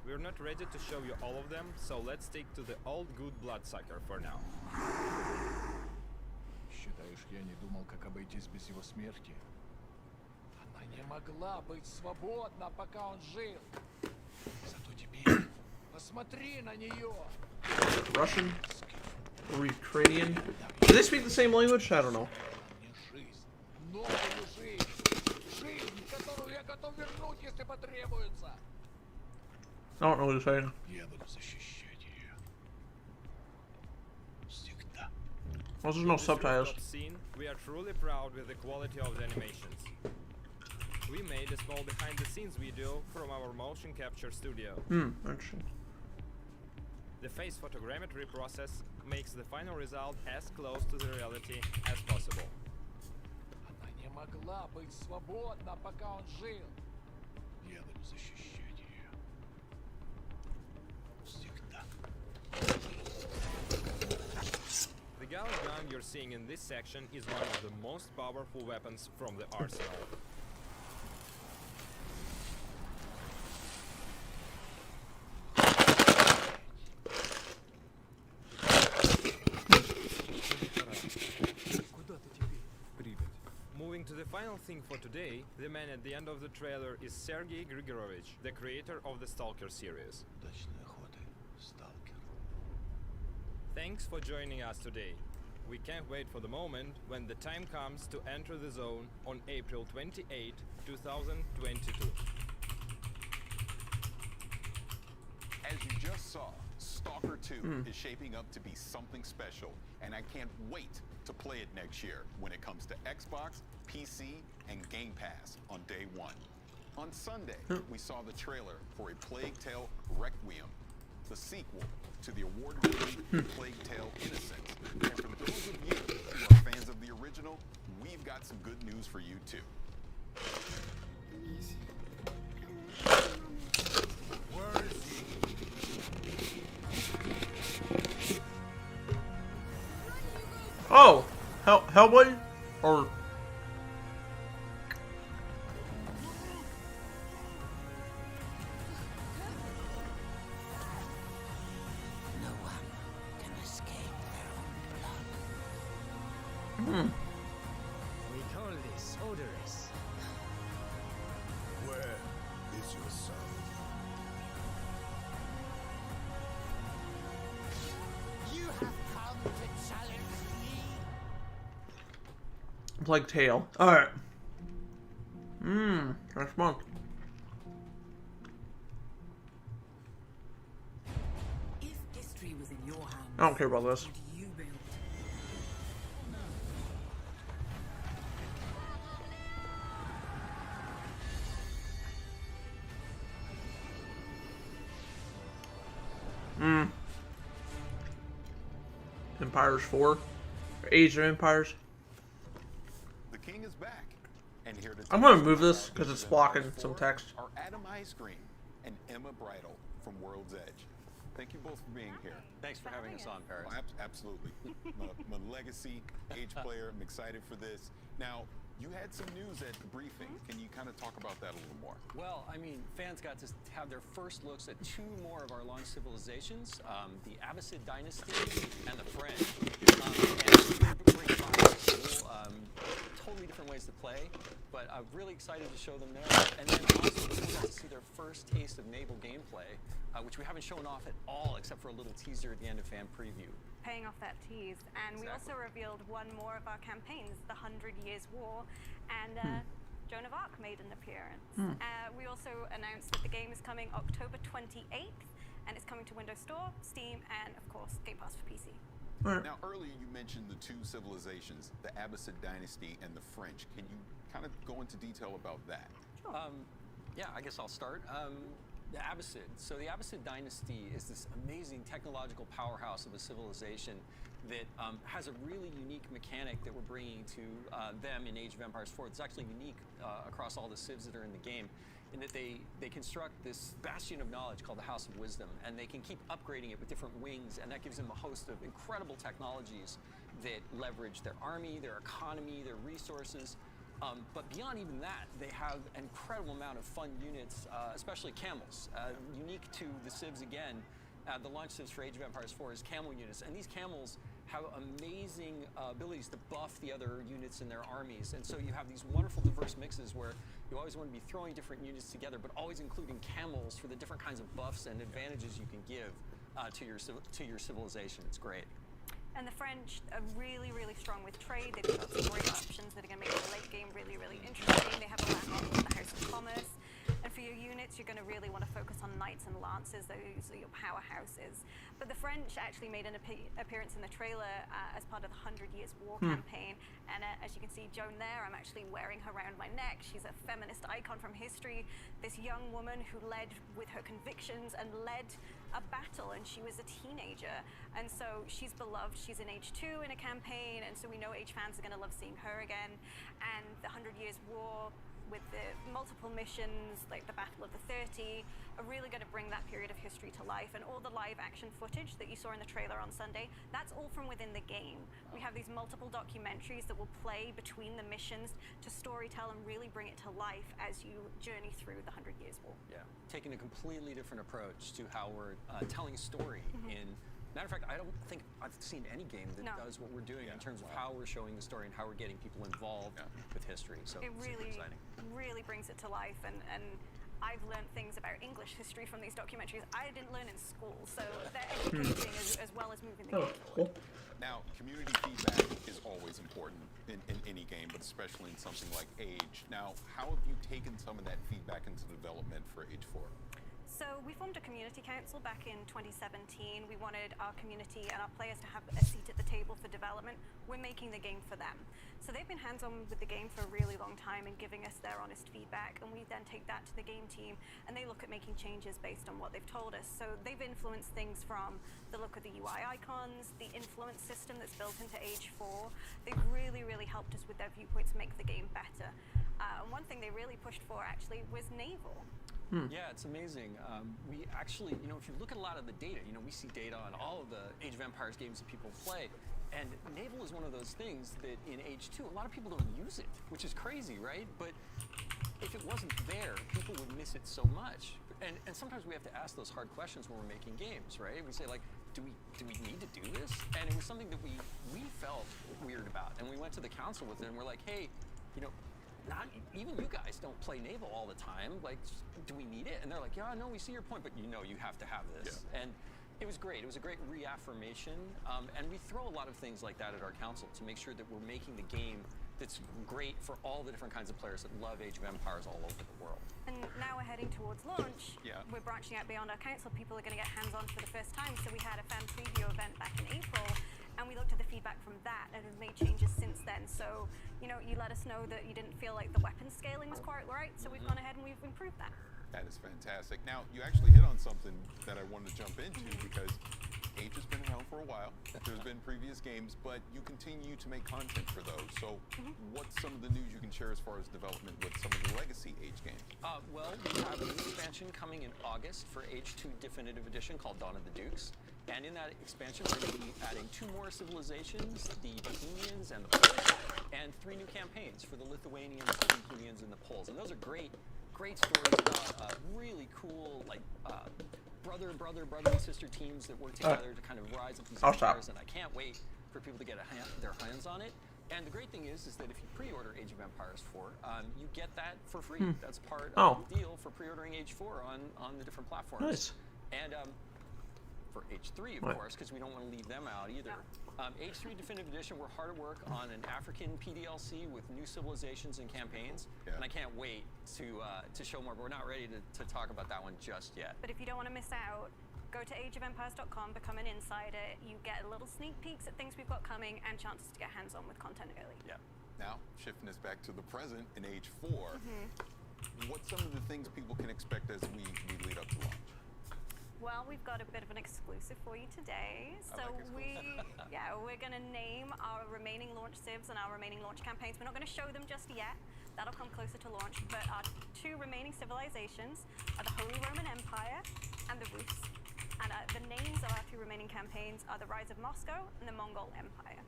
We're not ready to show you all of them, so let's stick to the old good bloodsucker for now. Считаешь, я не думал, как обойтись без его смерти? Она не могла быть свободна, пока он жил. Зато теперь посмотри на нее. Russian? Or Ukrainian? Do they speak the same language? I don't know. Мне жизнь, новую жизнь. Жизнь, которую я готов вернуть, если потребуется. I don't know what he's saying. Я буду защищать ее. Всегда. Well, there's no In this subtitles. rooftop scene, we are truly proud with the quality of the animations. We made a small behind-the-scenes video from our motion capture studio. Interesting. The face photogrammetry process makes the final result as close to the reality as possible. Она не могла быть свободна, пока он жил. Я буду защищать ее. Всегда. The Gauss gun you're seeing in this section is one of the most powerful weapons from the arsenal. Moving to the final thing for today, the man at the end of the trailer is Sergei Grigorovich, the creator of the Stalker series. Удачной охоты, сталкер. Thanks for joining us today. We can't wait for the moment when the time comes to enter the zone on April 28, 2022. As you just saw, Stalker 2 is shaping up to be something special, and I can't wait to play it next year when it comes to Xbox, PC, and Game Pass on day one. On Sunday, we saw the trailer for A Plague Tale Requiem. the sequel to the award-winning Plague Tale: Innocence. And for those of you who are fans of the original, we've got some good news for you too. Where is he? Oh, Hellboy, or No one can escape their own blood. We call this odorous. Where is your son? You have come to challenge me. Plague Tale. All right. Next month. If history was in your hands, I don't care about this. what would you build? Empires 4, or Age of Empires. The king is back, and here to I'm tell gonna us move about this 'cause Age it's of blocking Empires some 4 text. Are Adam Ice Cream and Emma Bridle from World's Edge. Thank you both for being here. Thanks for having us on, Paris. Oh, absolutely. my legacy age player. I'm excited for this. Now, you had some news at the briefing. Can you kind of talk about that a little more? Well, I mean, fans got to have their first looks at two more of our long civilizations, the Abbasid Dynasty and the French. Totally different ways to play, but I'm really excited to show them there. And then also, we got to see their first taste of naval gameplay, which we haven't shown off at all, except for a little teaser at the end of fan preview. Paying off that tease, and we also revealed one more of our campaigns, the 100 Years War, and Joan of Arc made an appearance. We also announced that the game is coming October 28th, and it's coming to Windows Store, Steam, and of course Game Pass for PC. Now, earlier you mentioned the two civilizations, the Abbasid Dynasty and the French. Can you kind of go into detail about that? Yeah, I guess I'll start. The Abbasid. So the Abbasid Dynasty is this amazing technological powerhouse of a civilization that has a really unique mechanic that we're bringing to them in Age of Empires 4. It's actually unique across all the civs that are in the game, in that they construct this bastion of knowledge called the House of Wisdom, and they can keep upgrading it with different wings, and that gives them a host of incredible technologies that leverage their army, their economy, their resources. But beyond even that, they have an incredible amount of fun units, especially camels. Unique to the civs again, the launch civs for Age of Empires 4 is camel units, and these camels have amazing abilities to buff the other units in their armies. And so you have these wonderful diverse mixes where you always want to be throwing different units together, but always including camels for the different kinds of buffs and advantages you can give to your civilization. It's great. And the French are really, really strong with trade. They've got some great options that are going to make the late game really, really interesting. They have a landmark with the House of Commerce. And for your units, you're going to really want to focus on knights and lancers. Those are your powerhouses. But the French actually made an appearance in the trailer as part of the 100 Years War campaign. And as you can see Joan there, I'm actually wearing her around my neck. She's a feminist icon from history. This young woman who led with her convictions and led a battle, and she was a teenager. And so she's beloved. She's in Age 2 in a campaign, and so we know Age fans are going to love seeing her again. And the 100 Years War, with the multiple missions, like the Battle of the 30, are really going to bring that period of history to life. And all the live action footage that you saw in the trailer on Sunday, that's all from within the game. We have these multiple documentaries that will play between the missions to storytell and really bring it to life as you journey through the 100 Years War. Yeah, taking a completely different approach to how we're telling a story in... Matter of fact, I don't think I've seen any game that does what we're doing in terms of how we're showing the story and how we're getting people involved with history. So it it's really, exciting. really brings it to life. And I've learned things about English history from these documentaries I didn't learn in school. So they're educating as well as moving the game forward. Now, community feedback is always important in any game, but especially in something like Age. Now, how have you taken some of that feedback into development for Age 4? So we formed a community council back in 2017. We wanted our community and our players to have a seat at the table for development. We're making the game for them. So they've been hands-on with the game for a really long time and giving us their honest feedback, and we then take that to the game team and they look at making changes based on what they've told us. So they've influenced things from the look of the UI icons, the influence system that's built into Age 4. They've really, really helped us with their viewpoints make the game better. And one thing they really pushed for actually was naval. Yeah, it's amazing. We actually, you know, if you look at a lot of the data, you know, we see data on all of the Age of Empires games that people play, and naval is one of those things that in Age 2, a lot of people don't use it, which is crazy, right? But if it wasn't there, people would miss it so much. And sometimes we have to ask those hard questions when we're making games, right? We say like, do we need to do this? And it was something that we felt weird about, and we went to the council with it, and we're like, hey, you know, not even you guys don't play naval all the time. Like, do we need it? And they're like, yeah, no, we see your point, but you know, you have to have this. Yeah. And it was great. It was a great reaffirmation. And we throw a lot of things like that at our council to make sure that we're making the game that's great for all the different kinds of players that love Age of Empires all over the world. And now we're heading towards launch. Yeah. We're branching out beyond our council. People are going to get hands-on for the first time. So we had a fan preview event back in April, and we looked at the feedback from that and have made changes since then. So, you know, you let us know that you didn't feel like the weapon scaling was quite right, so we've gone ahead and we've improved that. That is fantastic. Now, you actually hit on something that I wanted to jump into because Age has been around for a while. There's been previous games, but you continue to make content for those. So what's some of the news you can share as far as development with some of the legacy Age games? Well, we have a new expansion coming in August for Age 2 Definitive Edition called Dawn of the Dukes. And in that expansion, we're going to be adding 2 more civilizations, the Bohemians and the Poles, and 3 new campaigns for the Lithuanians, the Bohemians, and the Poles. And those are great stories about really cool, like, brother and sister teams that work together to kind of rise up these empires. And I can't wait for people to get their hands on it. And the great thing is that if you pre-order Age of Empires 4, you get that for free. That's part of the deal for pre-ordering Age 4 on the different platforms. Nice. And for Age 3, of course, because we don't want to leave them out either. Age 3 Definitive Edition, we're hard at work on an African PDLC with new civilizations and campaigns, and I can't wait to show more, but we're not ready to talk about that one just yet. But if you don't want to miss out, go to ageofempires.com, become an insider. You get little sneak peeks at things we've got coming and chances to get hands-on with content early. Yeah. Now, shifting us back to the present in Age 4, what's some of the things people can expect as we lead up to launch? Well, we've got a bit of an exclusive for you today. So we're going to name our remaining launch civs and our remaining launch campaigns. We're not going to show them just yet. That'll come closer to launch. But our 2 remaining civilizations are the Holy Roman Empire and the Rus. And the names of our 2 remaining campaigns are the Rise of Moscow and the Mongol Empire.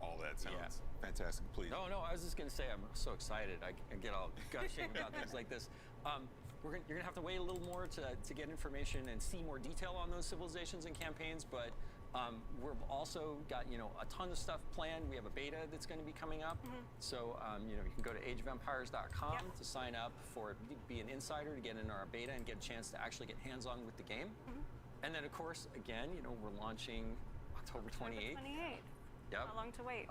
All that sounds fantastic. Please. No, I was just going to say I'm so excited. I get all gushing about things like this. You're going to have to wait a little more to get information and see more detail on those civilizations and campaigns, but we've also got, you know, a ton of stuff planned. We have a beta that's going to be coming up. So, you know, you can go to ageofempires.com to sign up be an insider to get in our beta and get a chance to actually get hands-on with the game. And then, of course, again, you know, we're launching October 28th. Yep. Not long to wait.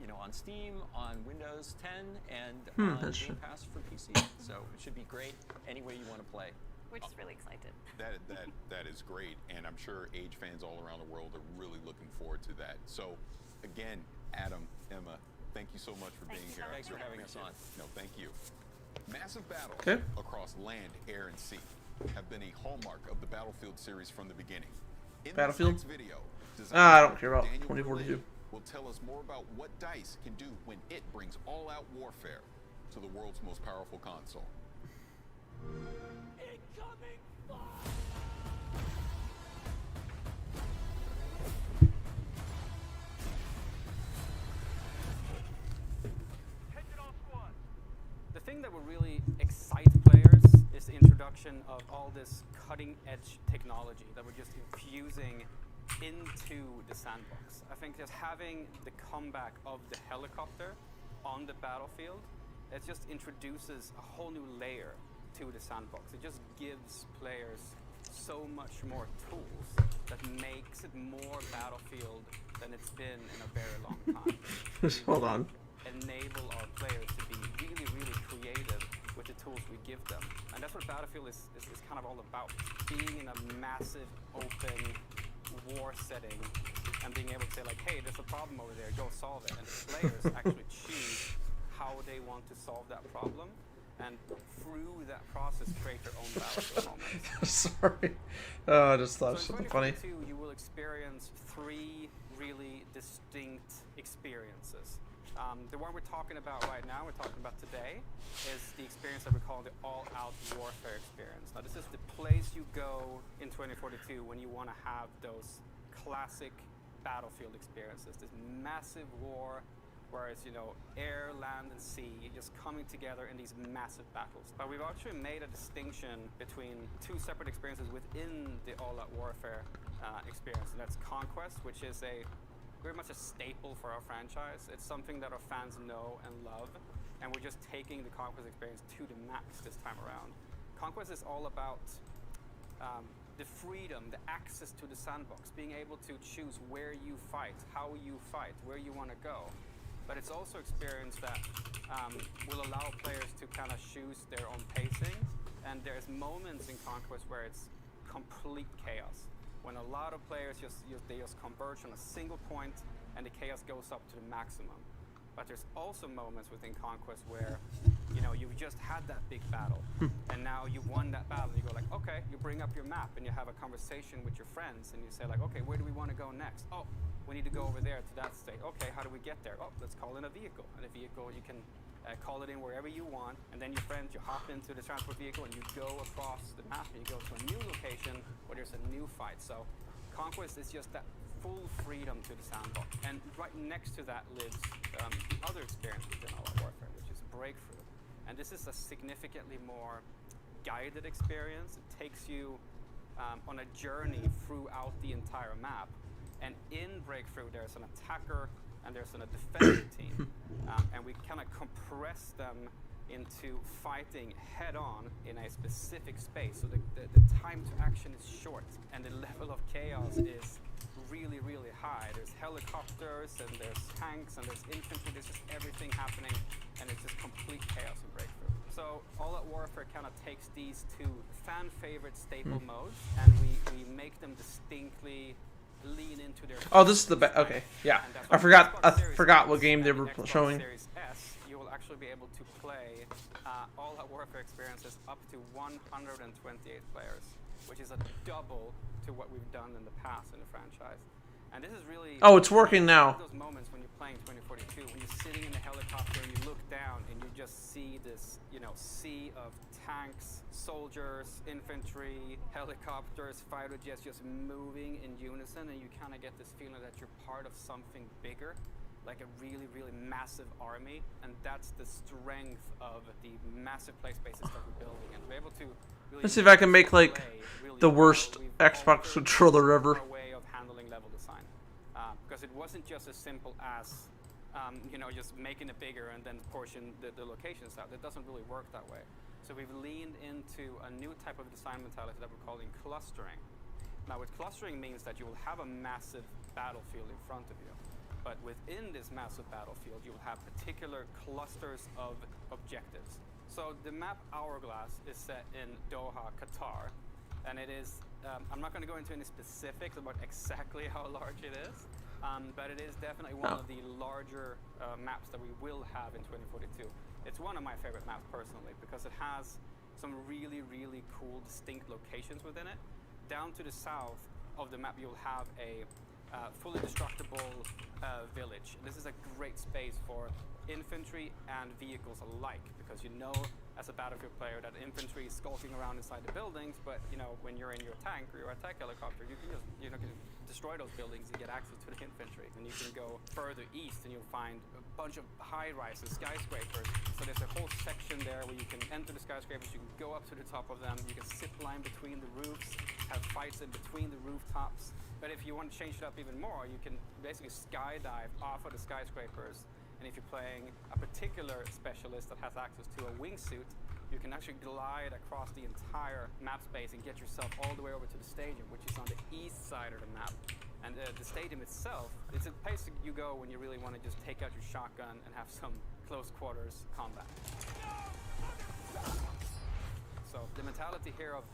You know, on Steam, on Windows 10, and on Game Pass for PC. So it should be great any way you want to play. We're just really excited. That is great, and I'm sure Age fans all around the world are really looking forward to that. So, again, Adam, Emma, thank you so much for being here. Thanks for having us on. No, thank you. Massive battles across land, air, and sea have been a hallmark of the Battlefield series from the beginning. In Battlefield? this next video, I don't care about Daniel 2042. will tell us more about what DICE can do when it brings all-out warfare to the world's most powerful console. Incoming fire! The thing that will really excite players is the introduction of all this cutting-edge technology that we're just infusing into the sandbox. I think just having the comeback of the helicopter on the battlefield, it just introduces a whole new layer to the sandbox. It just gives players so much more tools that makes it more Battlefield than it's been in a very long time. Hold on. Enable our players to be really, really creative with the tools we give them. And that's what Battlefield is kind of all about. Being in a massive, open war setting and being able to say like, hey, there's a problem over there, go solve it. And players actually choose how they want to solve that problem. And through that process, create their own Battlefield moments. Sorry. Oh, I just thought So something funny. in 2022, you will experience 3 really distinct experiences. The one we're talking about right now, we're talking about today, is the experience that we call the all-out warfare experience. Now, this is the place you go in 2042 when you want to have those classic Battlefield experiences. This massive war, where it's, you know, air, land, and sea just coming together in these massive battles. But we've actually made a distinction between 2 separate experiences within the all-out warfare experience, and that's Conquest, which is very much a staple for our franchise. It's something that our fans know and love, and we're just taking the Conquest experience to the max this time around. Conquest is all about the freedom, the access to the sandbox, being able to choose where you fight, how you fight, where you want to go. But it's also experience that will allow players to kind of choose their own pacing. And there's moments in Conquest where it's complete chaos. When a lot of players they just converge on a single point and the chaos goes up to the maximum. But there's also moments within Conquest where, you know, you've just had that big battle and now you won that battle. You go like, okay, you bring up your map and you have a conversation with your friends and you say like, okay, where do we want to go next? Oh, we need to go over there to that state. Okay, how do we get there? Oh, let's call in a vehicle. And a vehicle, you can call it in wherever you want. And then your friends, you hop into the transport vehicle and you go across the map and you go to a new location where there's a new fight. So Conquest is just that full freedom to the sandbox. And right next to that lives the other experience within all-out warfare, which is Breakthrough. And this is a significantly more guided experience. It takes you on a journey throughout the entire map. And in Breakthrough, there's an attacker and there's a defender team. And we kind of compress them into fighting head-on in a specific space. So the time to action is short and the level of chaos is really, really high. There's helicopters and there's tanks and there's infantry. There's just everything happening and it's just complete chaos in Breakthrough. So All-Out Warfare kind of takes these 2 fan-favorite staple modes and we make them distinctly lean into their... Oh, this is the best. Okay, yeah. I forgot what game they were showing. Series S, you will actually be able to play All-Out Warfare experiences up to 128 players, which is a double to what we've done in the past in the franchise. And this is really... Oh, it's working now. Those moments when you're playing 2042, when you're sitting in the helicopter and you look down and you just see this, you know, sea of tanks, soldiers, infantry, helicopters, fighter jets just moving in unison, and you kind of get this feeling that you're part of something bigger, like a really, really massive army. And that's the strength of the massive play spaces that we're building, and we're able to really... Let's see if I can make like the worst Xbox controller ever. Way of handling level design, because it wasn't just as simple as you know, just making it bigger and then portion the locations out. It doesn't really work that way. So we've leaned into a new type of design mentality that we're calling clustering. Now, what clustering means that you will have a massive battlefield in front of you, but within this massive battlefield, you will have particular clusters of objectives. So the map Hourglass is set in Doha, Qatar, and it is, I'm not going to go into any specifics about exactly how large it is, but it is definitely one of the larger maps that we will have in 2042. It's one of my favorite maps personally because it has some really, really cool, distinct locations within it. Down to the south of the map, you'll have a fully destructible village. This is a great space for infantry and vehicles alike because you know as a Battlefield player that infantry is skulking around inside the buildings, but you know when you're in your tank or your attack helicopter, you can just destroy those buildings and get access to the infantry. And you can go further east and you'll find a bunch of high-rises, skyscrapers. So there's a whole section there where you can enter the skyscrapers, you can go up to the top of them, you can zip line between the roofs, have fights in between the rooftops. But if you want to change it up even more, you can basically skydive off of the skyscrapers. And if you're playing a particular specialist that has access to a wingsuit, you can actually glide across the entire map space and get yourself all the way over to the stadium, which is on the east side of the map. And the stadium itself, it's a place you go when you really want to just take out your shotgun and have some close quarters combat. So the mentality here of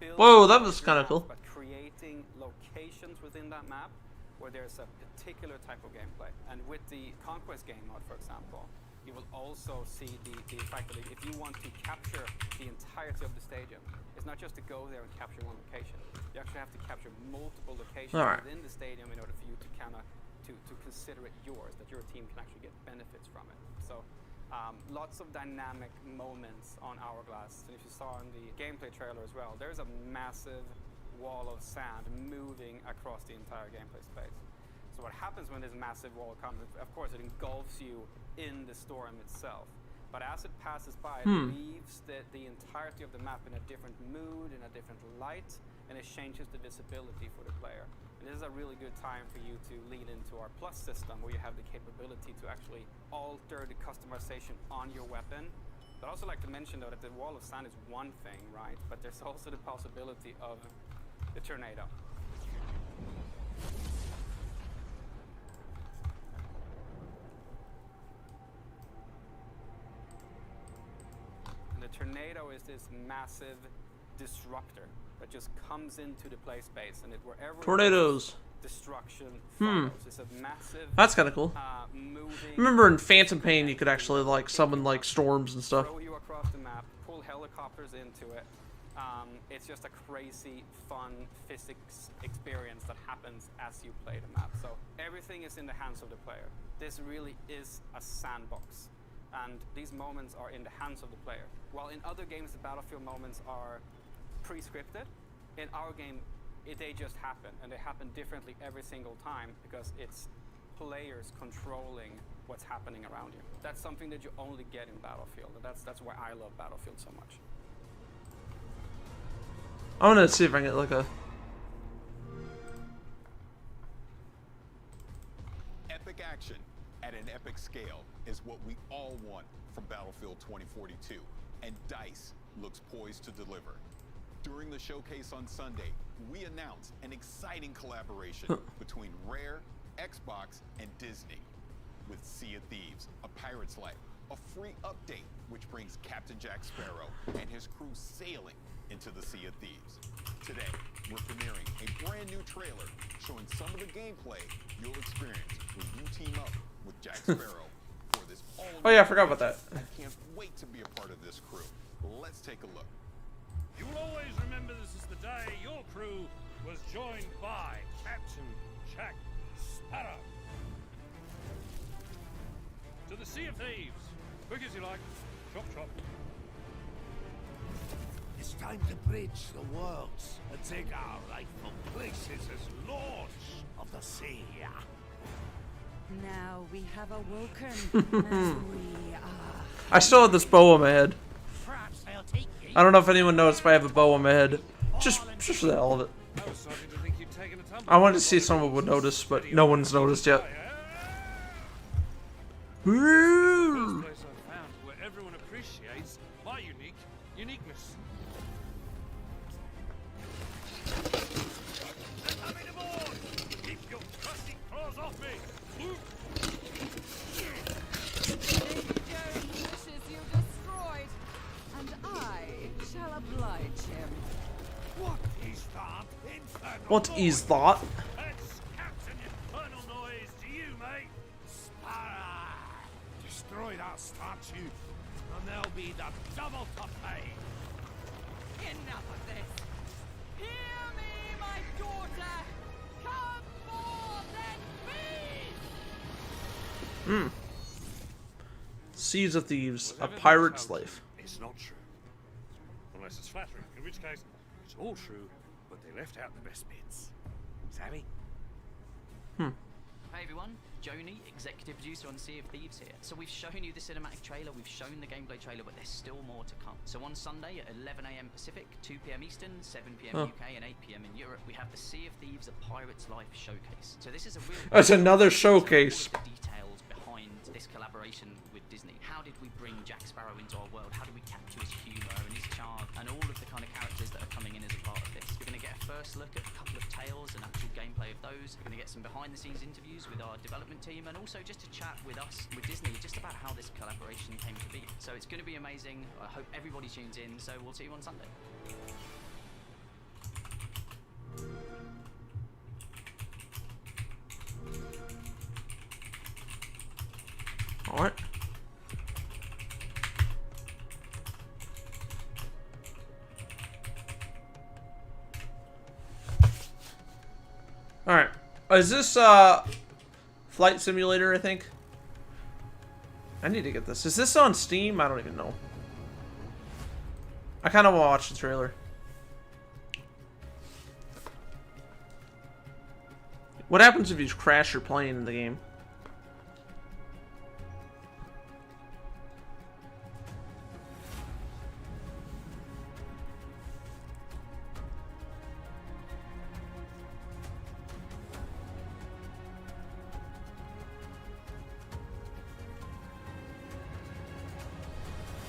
building Whoa, that was kind of cool. but creating locations within that map where there's a particular type of gameplay. And with the Conquest game mode, for example, you will also see the fact that if you want to capture the entirety of the stadium, it's not just to go there and capture one location. You actually have to capture multiple locations within the stadium in order for you to kind of to consider it yours, that your team can actually get benefits from it. So lots of dynamic moments on Hourglass. And if you saw in the gameplay trailer as well, there's a massive wall of sand moving across the entire gameplay space. So what happens when this massive wall comes, of course it engulfs you in the storm itself. But as it passes by, it leaves the entirety of the map in a different mood, in a different light, and it changes the visibility for the player. And this is a really good time for you to lean into our Plus system, where you have the capability to actually alter the customization on your weapon. But I'd also like to mention, though, that the wall of sand is one thing, right? But there's also the possibility of the tornado. The tornado is this massive disruptor that just comes into the play space, and wherever Tornadoes. Destruction follows. It's a massive. That's kind of cool. Remember in Phantom Pain, you could actually like summon like storms and stuff. Throw you across the map, pull helicopters into it. It's just a crazy, fun physics experience that happens as you play the map. So everything is in the hands of the player. This really is a sandbox. And these moments are in the hands of the player. While in other games, the battlefield moments are pre-scripted, in our game, they just happen. And they happen differently every single time because it's players controlling what's happening around you. That's something that you only get in Battlefield. And that's why I love Battlefield so much. I want to see if I can get like a... Epic action at an epic scale is what we all want from Battlefield 2042, and DICE looks poised to deliver. During the showcase on Sunday, we announced an exciting collaboration between Rare, Xbox, and Disney with Sea of Thieves, A Pirate's Life, a free update which brings Captain Jack Sparrow and his crew sailing into the Sea of Thieves. Today, we're premiering a brand new trailer showing some of the gameplay you'll experience when you team up with Jack Sparrow for this all. Oh yeah, I forgot about that. I can't wait to be a part of this crew. Let's take a look. You will always remember this is the day your crew was joined by Captain Jack Sparrow. To the Sea of Thieves. Quick as you like. Chop, chop. It's time to bridge the worlds and take our rightful places as lords of the sea. Now we have awoken as we are. I still have this bow on my head. I don't know if anyone noticed, but I have a bow on my head. Just for the hell of it. I wanted to see if someone would notice, but no one's noticed yet. Woo! First place I've found where everyone appreciates my uniqueness. They're coming aboard! Keep your crusty claws off me! Davy Jones wishes you destroyed, and I shall oblige him. What is that infernal What is that? That's Captain Infernal Noise to you, mate! Sparrow! Destroy that statue, and there'll be the double to pay. Enough of this. Hear me, my daughter. Come more than me. Seas of Thieves, A Pirate's Life. It's not true. Unless it's flattering, in which case, it's all true, but they left out the best bits. Savvy? Hey everyone, Joni, executive producer on Sea of Thieves here. So we've shown you the cinematic trailer, we've shown the gameplay trailer, but there's still more to come. So on Sunday at 11 AM Pacific, 2 PM Eastern, 7 PM UK, and 8 PM in Europe, we have the Sea of Thieves, A Pirate's Life showcase. So this is a real... That's another showcase. The details behind this collaboration with Disney. How did we bring Jack Sparrow into our world? How do we capture his humour and his charm and all of the kind of characters that are coming in as a part of this? We're going to get a first look at a couple of tales and actual gameplay of those. We're going to get some behind-the-scenes interviews with our development team, and also just to chat with us, with Disney, just about how this collaboration came to be. So it's going to be amazing. I hope everybody tunes in. So we'll see you on Sunday. All right. All right. Is this Flight Simulator, I think? I need to get this. Is this on Steam? I don't even know. I kind of want to watch the trailer. What happens if you crash your plane in the game?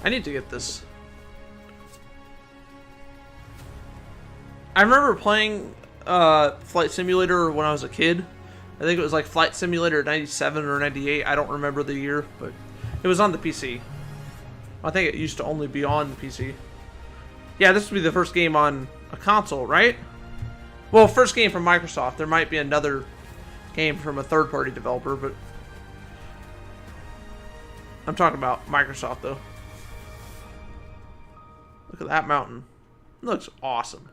I need to get this. I remember playing Flight Simulator when I was a kid. I think it was like Flight Simulator 97 or 98. I don't remember the year, but it was on the PC. I think it used to only be on the PC. Yeah, this would be the first game on a console, right? Well, first game from Microsoft. There might be another game from a third-party developer, but I'm talking about Microsoft, though. Look at that mountain. It looks awesome.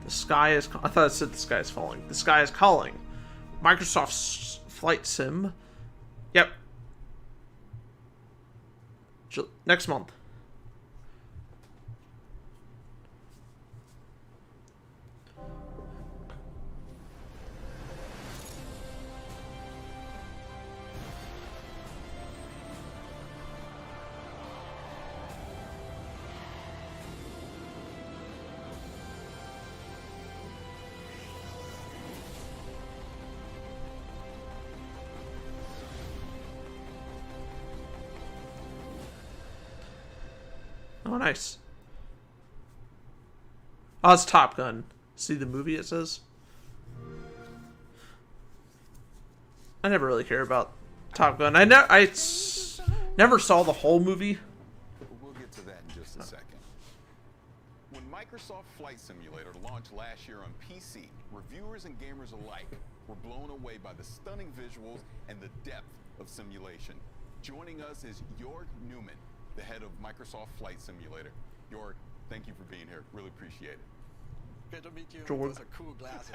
The sky is... I thought it said the sky is falling. The sky is calling. Microsoft's Flight Sim. Yep. Next month. Oh, nice. Oh, it's Top Gun. See the movie, it says? I never really care about Top Gun. I never saw the whole movie. We'll get to that in just a second. When Microsoft Flight Simulator launched last year on PC, reviewers and gamers alike were blown away by the stunning visuals and the depth of simulation. Joining us is Jorg Newman, the head of Microsoft Flight Simulator. Jorg, thank you for being here. Really appreciate it. Good to meet you. Jorg. Those are cool glasses.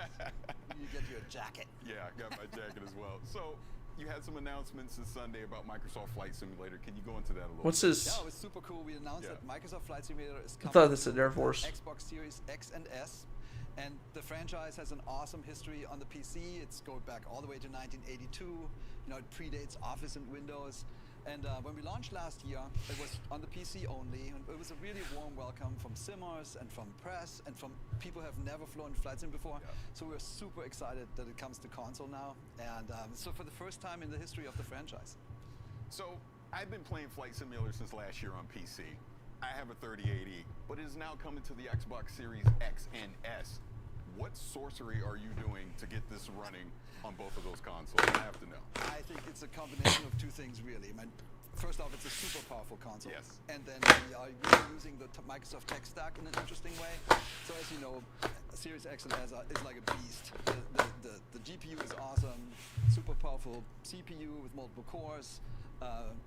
You get your jacket. Yeah, I got my jacket as well. So, you had some announcements this Sunday about Microsoft Flight Simulator. Can you go into that a little What's bit? his... Yeah, it was super cool. We announced that Microsoft Flight Simulator is coming I thought this said Air to Force. Xbox Series X and S. And the franchise has an awesome history on the PC. It's going back all the way to 1982. You know, it predates Office and Windows. And when we launched last year, it was on the PC only, and it was a really warm welcome from simmers and from press and from people who have never flown Flight Sim before. Yeah. So we're super excited that it comes to console now, and so for the first time in the history of the franchise. So I've been playing Flight Simulator since last year on PC. I have a 3080, but it is now coming to the Xbox Series X and S. What sorcery are you doing to get this running on both of those consoles? I have to know. I think it's a combination of two things, really. I mean, first off, it's a super powerful console. Yes. And then we are really using the Microsoft tech stack in an interesting way. So as you know, Series X and S is like a beast. The GPU is awesome, super powerful CPU with multiple cores.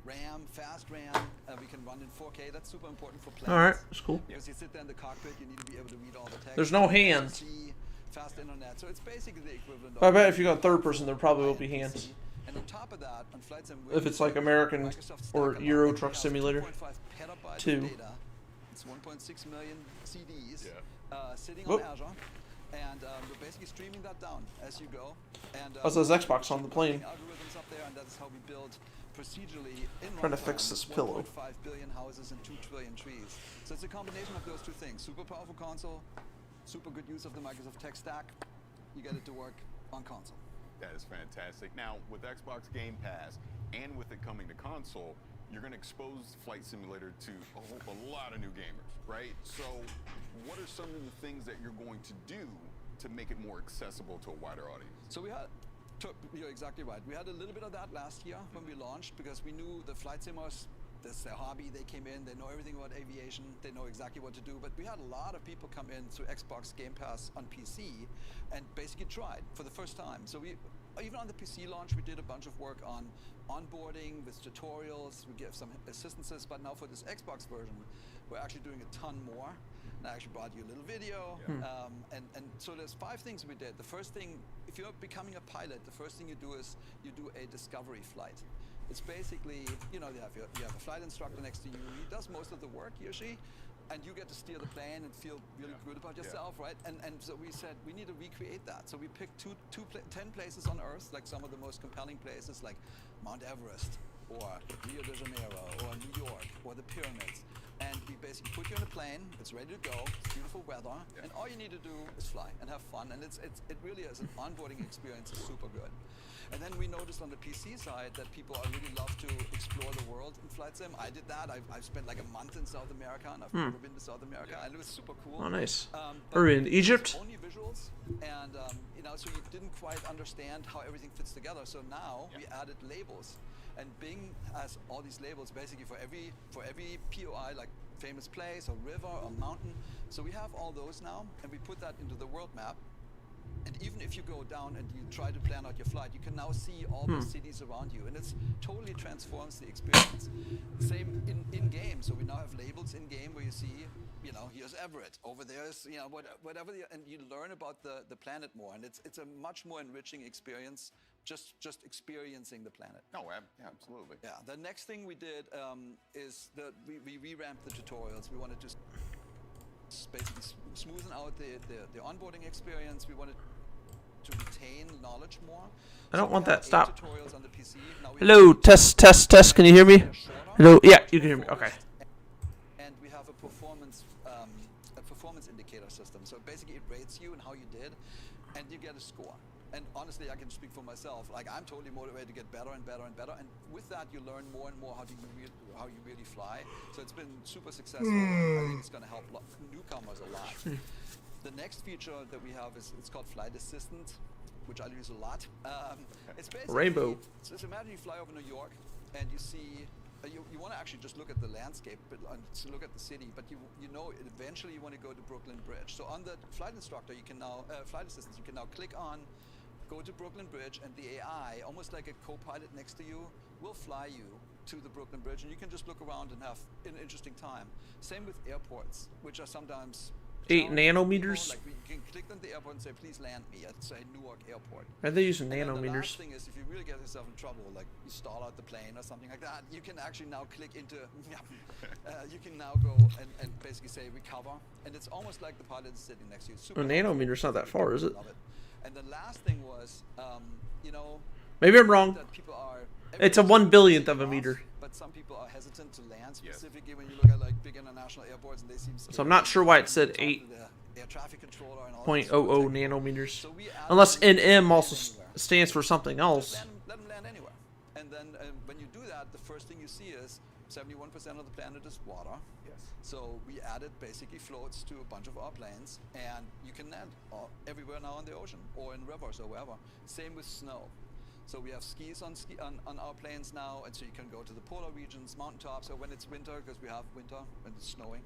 RAM, fast RAM, we can run in 4K. That's super important for planes. Alright, that's cool. Because you sit there in the cockpit, you need to be able to read all the text. There's no hands. Fast internet, so it's basically the equivalent of... I bet if you got third person, there probably will be hands. And on top of that, on Flight Sim, if it's like American or Euro Truck Simulator 2. It's 1.6 million CDs sitting Whoop. on Azure. And we're basically streaming that down as you go. And Oh, it says Xbox on the plane. algorithms up there, and that is how we build procedurally in Trying to fix this pillow. 1.5 billion houses and 2 trillion trees. So it's a combination of those two things. Super powerful console, super good use of the Microsoft tech stack. You get it to work on console. That is fantastic. Now, with Xbox Game Pass and with it coming to console, you're going to expose Flight Simulator to a lot of new gamers, right? So what are some of the things that you're going to do to make it more accessible to a wider audience? So you're exactly right. We had a little bit of that last year when we launched, because we knew the flight simmers, that's their hobby. They came in, they know everything about aviation, they know exactly what to do. But we had a lot of people come in through Xbox Game Pass on PC and basically tried for the first time. So even on the PC launch, we did a bunch of work on onboarding with tutorials. We gave some assistances, but now for this Xbox version, we're actually doing a ton more. And I actually brought you a little video. And so there's 5 things we did. The first thing, if you're becoming a pilot, the first thing you do is you do a discovery flight. It's basically, you have a flight instructor next to you. He does most of the work, he or she, and you get to steer the plane and feel really good about yourself, right? And so we said we need to recreate that. So we picked 10 places on Earth, like some of the most compelling places, like Mount Everest, or Rio de Janeiro, or New York, or the pyramids. And we basically put you in a plane, it's ready to go, it's beautiful weather, and all you need to do is fly and have fun. And it really is an onboarding experience, is super good. And then we noticed on the PC side that people really love to explore the world in Flight Sim. I did that. I've spent like a month in South America, and I've never been to South America, and it was super cool. Oh, nice. Are we in Egypt? Only visuals, and so you didn't quite understand how everything fits together. So now we added labels, and Bing has all these labels basically for every POI, like famous place or river or mountain. So we have all those now, and we put that into the world map. And even if you go down and you try to plan out your flight, you can now see all the cities around you, and it's totally transforms the experience. Same in game. So we now have labels in game where you see, here's Everett, over there's whatever, and you learn about the planet more, and it's a much more enriching experience. Just experiencing the planet. Oh, yeah, absolutely. Yeah. The next thing we did is we revamped the tutorials. We wanted to basically smoothen out the onboarding experience. We wanted to retain knowledge more. I don't want that. Stop. Tutorials on the PC. Hello, test. Can you hear me? Hello. Yeah, you can hear me. Okay. And we have a performance indicator system. So basically, it rates you and how you did, and you get a score. And honestly, I can speak for myself. Like, I'm totally motivated to get better and better and better. And with that, you learn more and more how you really fly. So it's been super successful. I think it's going to help newcomers a lot. The next feature that we have it's called Flight Assistant, which I use a lot. It's basically Rainbow. So imagine you fly over New York and you see. You want to actually just look at the landscape, but look at the city. But eventually you want to go to Brooklyn Bridge. So on the flight instructor, you can now flight assistance. You can now click on. Go to Brooklyn Bridge, and the AI, almost like a co-pilot next to you, will fly you to the Brooklyn Bridge, and you can just look around and have an interesting time. Same with airports, which are sometimes 8 nanometers. Like you can click on the airport and say, "Please land me at say Newark Airport." Are they using and nanometers? The last thing is, if you really get yourself in trouble, like you stall out the plane or something like that, you can actually now click into. You can now go and basically say recover, and it's almost like the pilot is sitting next to you. Super a nanometer's not that far, is it? And the last thing was, maybe I'm wrong. That people are, it's a 1/1000th of a meter. But some people are hesitant to land, specifically when you look at like big international airports, and they seem. So I'm not sure why it said 8.00 nanometers, so unless NM also stands for something else. Let them land anywhere, and then when you do that, the first thing you see is 71% of the planet is water. So we added basically floats to a bunch of our planes, and you can land everywhere now on the ocean or in rivers or wherever. Same with snow. So we have skis on our planes now, and so you can go to the polar regions, mountaintops, or when it's winter, because we have winter when it's snowing,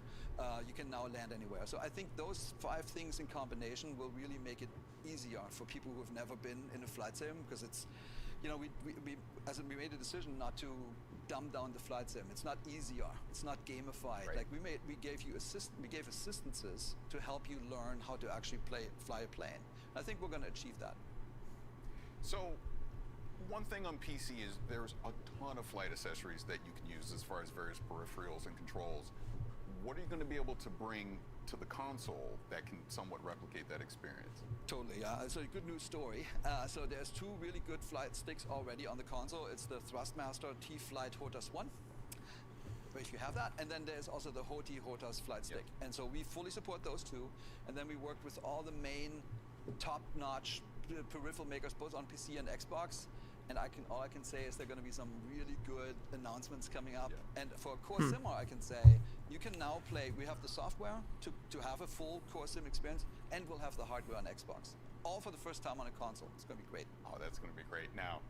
you can now land anywhere. So I think those 5 things in combination will really make it easier for people who have never been in a flight sim, because it's, we made a decision not to dumb down the flight sim. It's not easier. It's not gamified. Right. Like we gave assistances to help you learn how to actually fly a plane. I think we're going to achieve that. So, one thing on PC is there's a ton of flight accessories that you can use as far as various peripherals and controls. What are you going to be able to bring to the console that can somewhat replicate that experience? Totally, yeah. So a good news story. So there's 2 really good flight sticks already on the console. It's the Thrustmaster T-Flight HOTAS 1, if you have that, and then there's also the HOTI HOTAS flight stick. And so we fully support those 2, and then we worked with all the main top-notch peripheral makers, both on PC and Xbox, And all I can say is there are going to be some really good announcements coming up. And for Core Simmer, I can say you can now play. We have the software to have a full Core Sim experience, and we'll have the hardware on Xbox. All for the first time on a console. It's going to be great. Oh, that's going to be great. Now,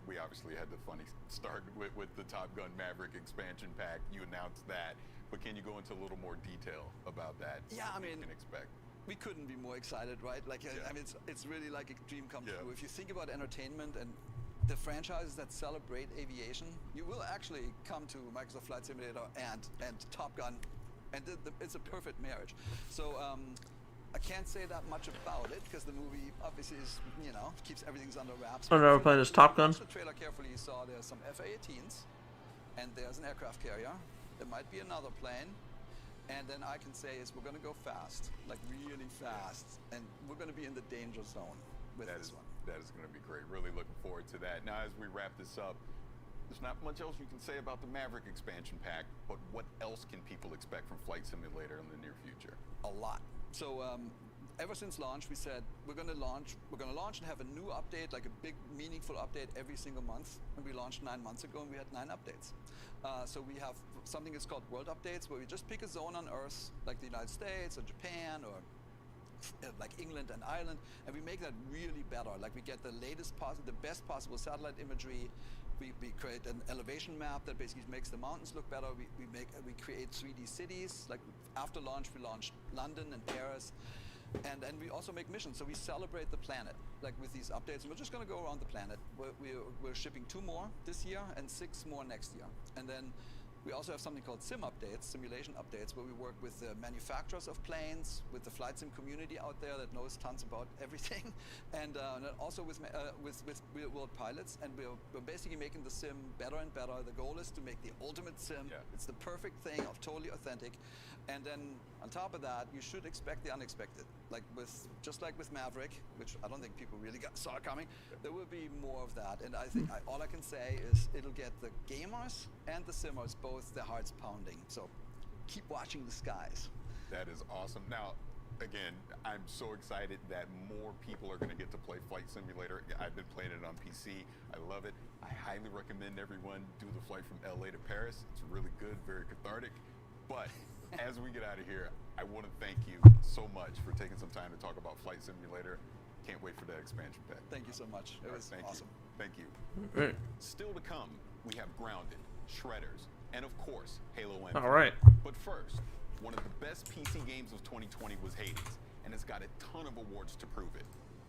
we obviously had the funny start with the Top Gun Maverick expansion pack. You announced that, but can you go into a little more detail about that? Yeah, I mean, you can expect. We couldn't be more excited, right? Like, I mean, it's really like a dream come true. If you think about entertainment and the franchises that celebrate aviation, you will actually come to Microsoft Flight Simulator and Top Gun, and it's a perfect marriage. So I can't say that much about it because the movie obviously is, keeps everything's under wraps. I've never played as Top Gun. Watch the trailer carefully. You saw there's some F/A-18s, and there's an aircraft carrier. There might be another plane. And then I can say is we're going to go fast, like really fast, and we're going to be in the danger zone with this one. That is going to be great. Really looking forward to that. Now, as we wrap this up, there's not much else you can say about the Maverick expansion pack, but what else can people expect from Flight Simulator in the near future? A lot. So ever since launch, we said we're going to launch and have a new update, like a big, meaningful update every single month. And we launched 9 months ago, and we had 9 updates. So we have something that's called world updates, where we just pick a zone on Earth, like the United States or Japan or like England and Ireland, and we make that really better. Like we get the best possible satellite imagery. We create an elevation map that basically makes the mountains look better. We create 3D cities. Like after launch, we launched London and Paris. And we also make missions, so we celebrate the planet, like with these updates. And we're just going to go around the planet. We're shipping 2 more this year and 6 more next year. And then we also have something called sim updates, simulation updates, where we work with the manufacturers of planes, with the flight sim community out there that knows tons about everything, and also with real-world pilots. And we're basically making the sim better and better. The goal is to make the ultimate sim. It's the perfect thing, totally authentic. And then on top of that, you should expect the unexpected. Just like with Maverick, which I don't think people really saw coming, there will be more of that. And I think all I can say is it'll get the gamers and the simmers both their hearts pounding. So keep watching the skies. That is awesome. Now, again, I'm so excited that more people are going to get to play Flight Simulator. I've been playing it on PC. I love it. I highly recommend everyone do the flight from LA to Paris. It's really good, very cathartic. But as we get out of here, I want to thank you so much for taking some time to talk about Flight Simulator. Can't wait for that expansion pack. Thank you so much. It was awesome. Thank you. Right. Still to come, we have Grounded, Shredders, and of course, Halo Infinite. All right. But first, one of the best PC games of 2020 was Hades, and it's got a ton of awards to prove it.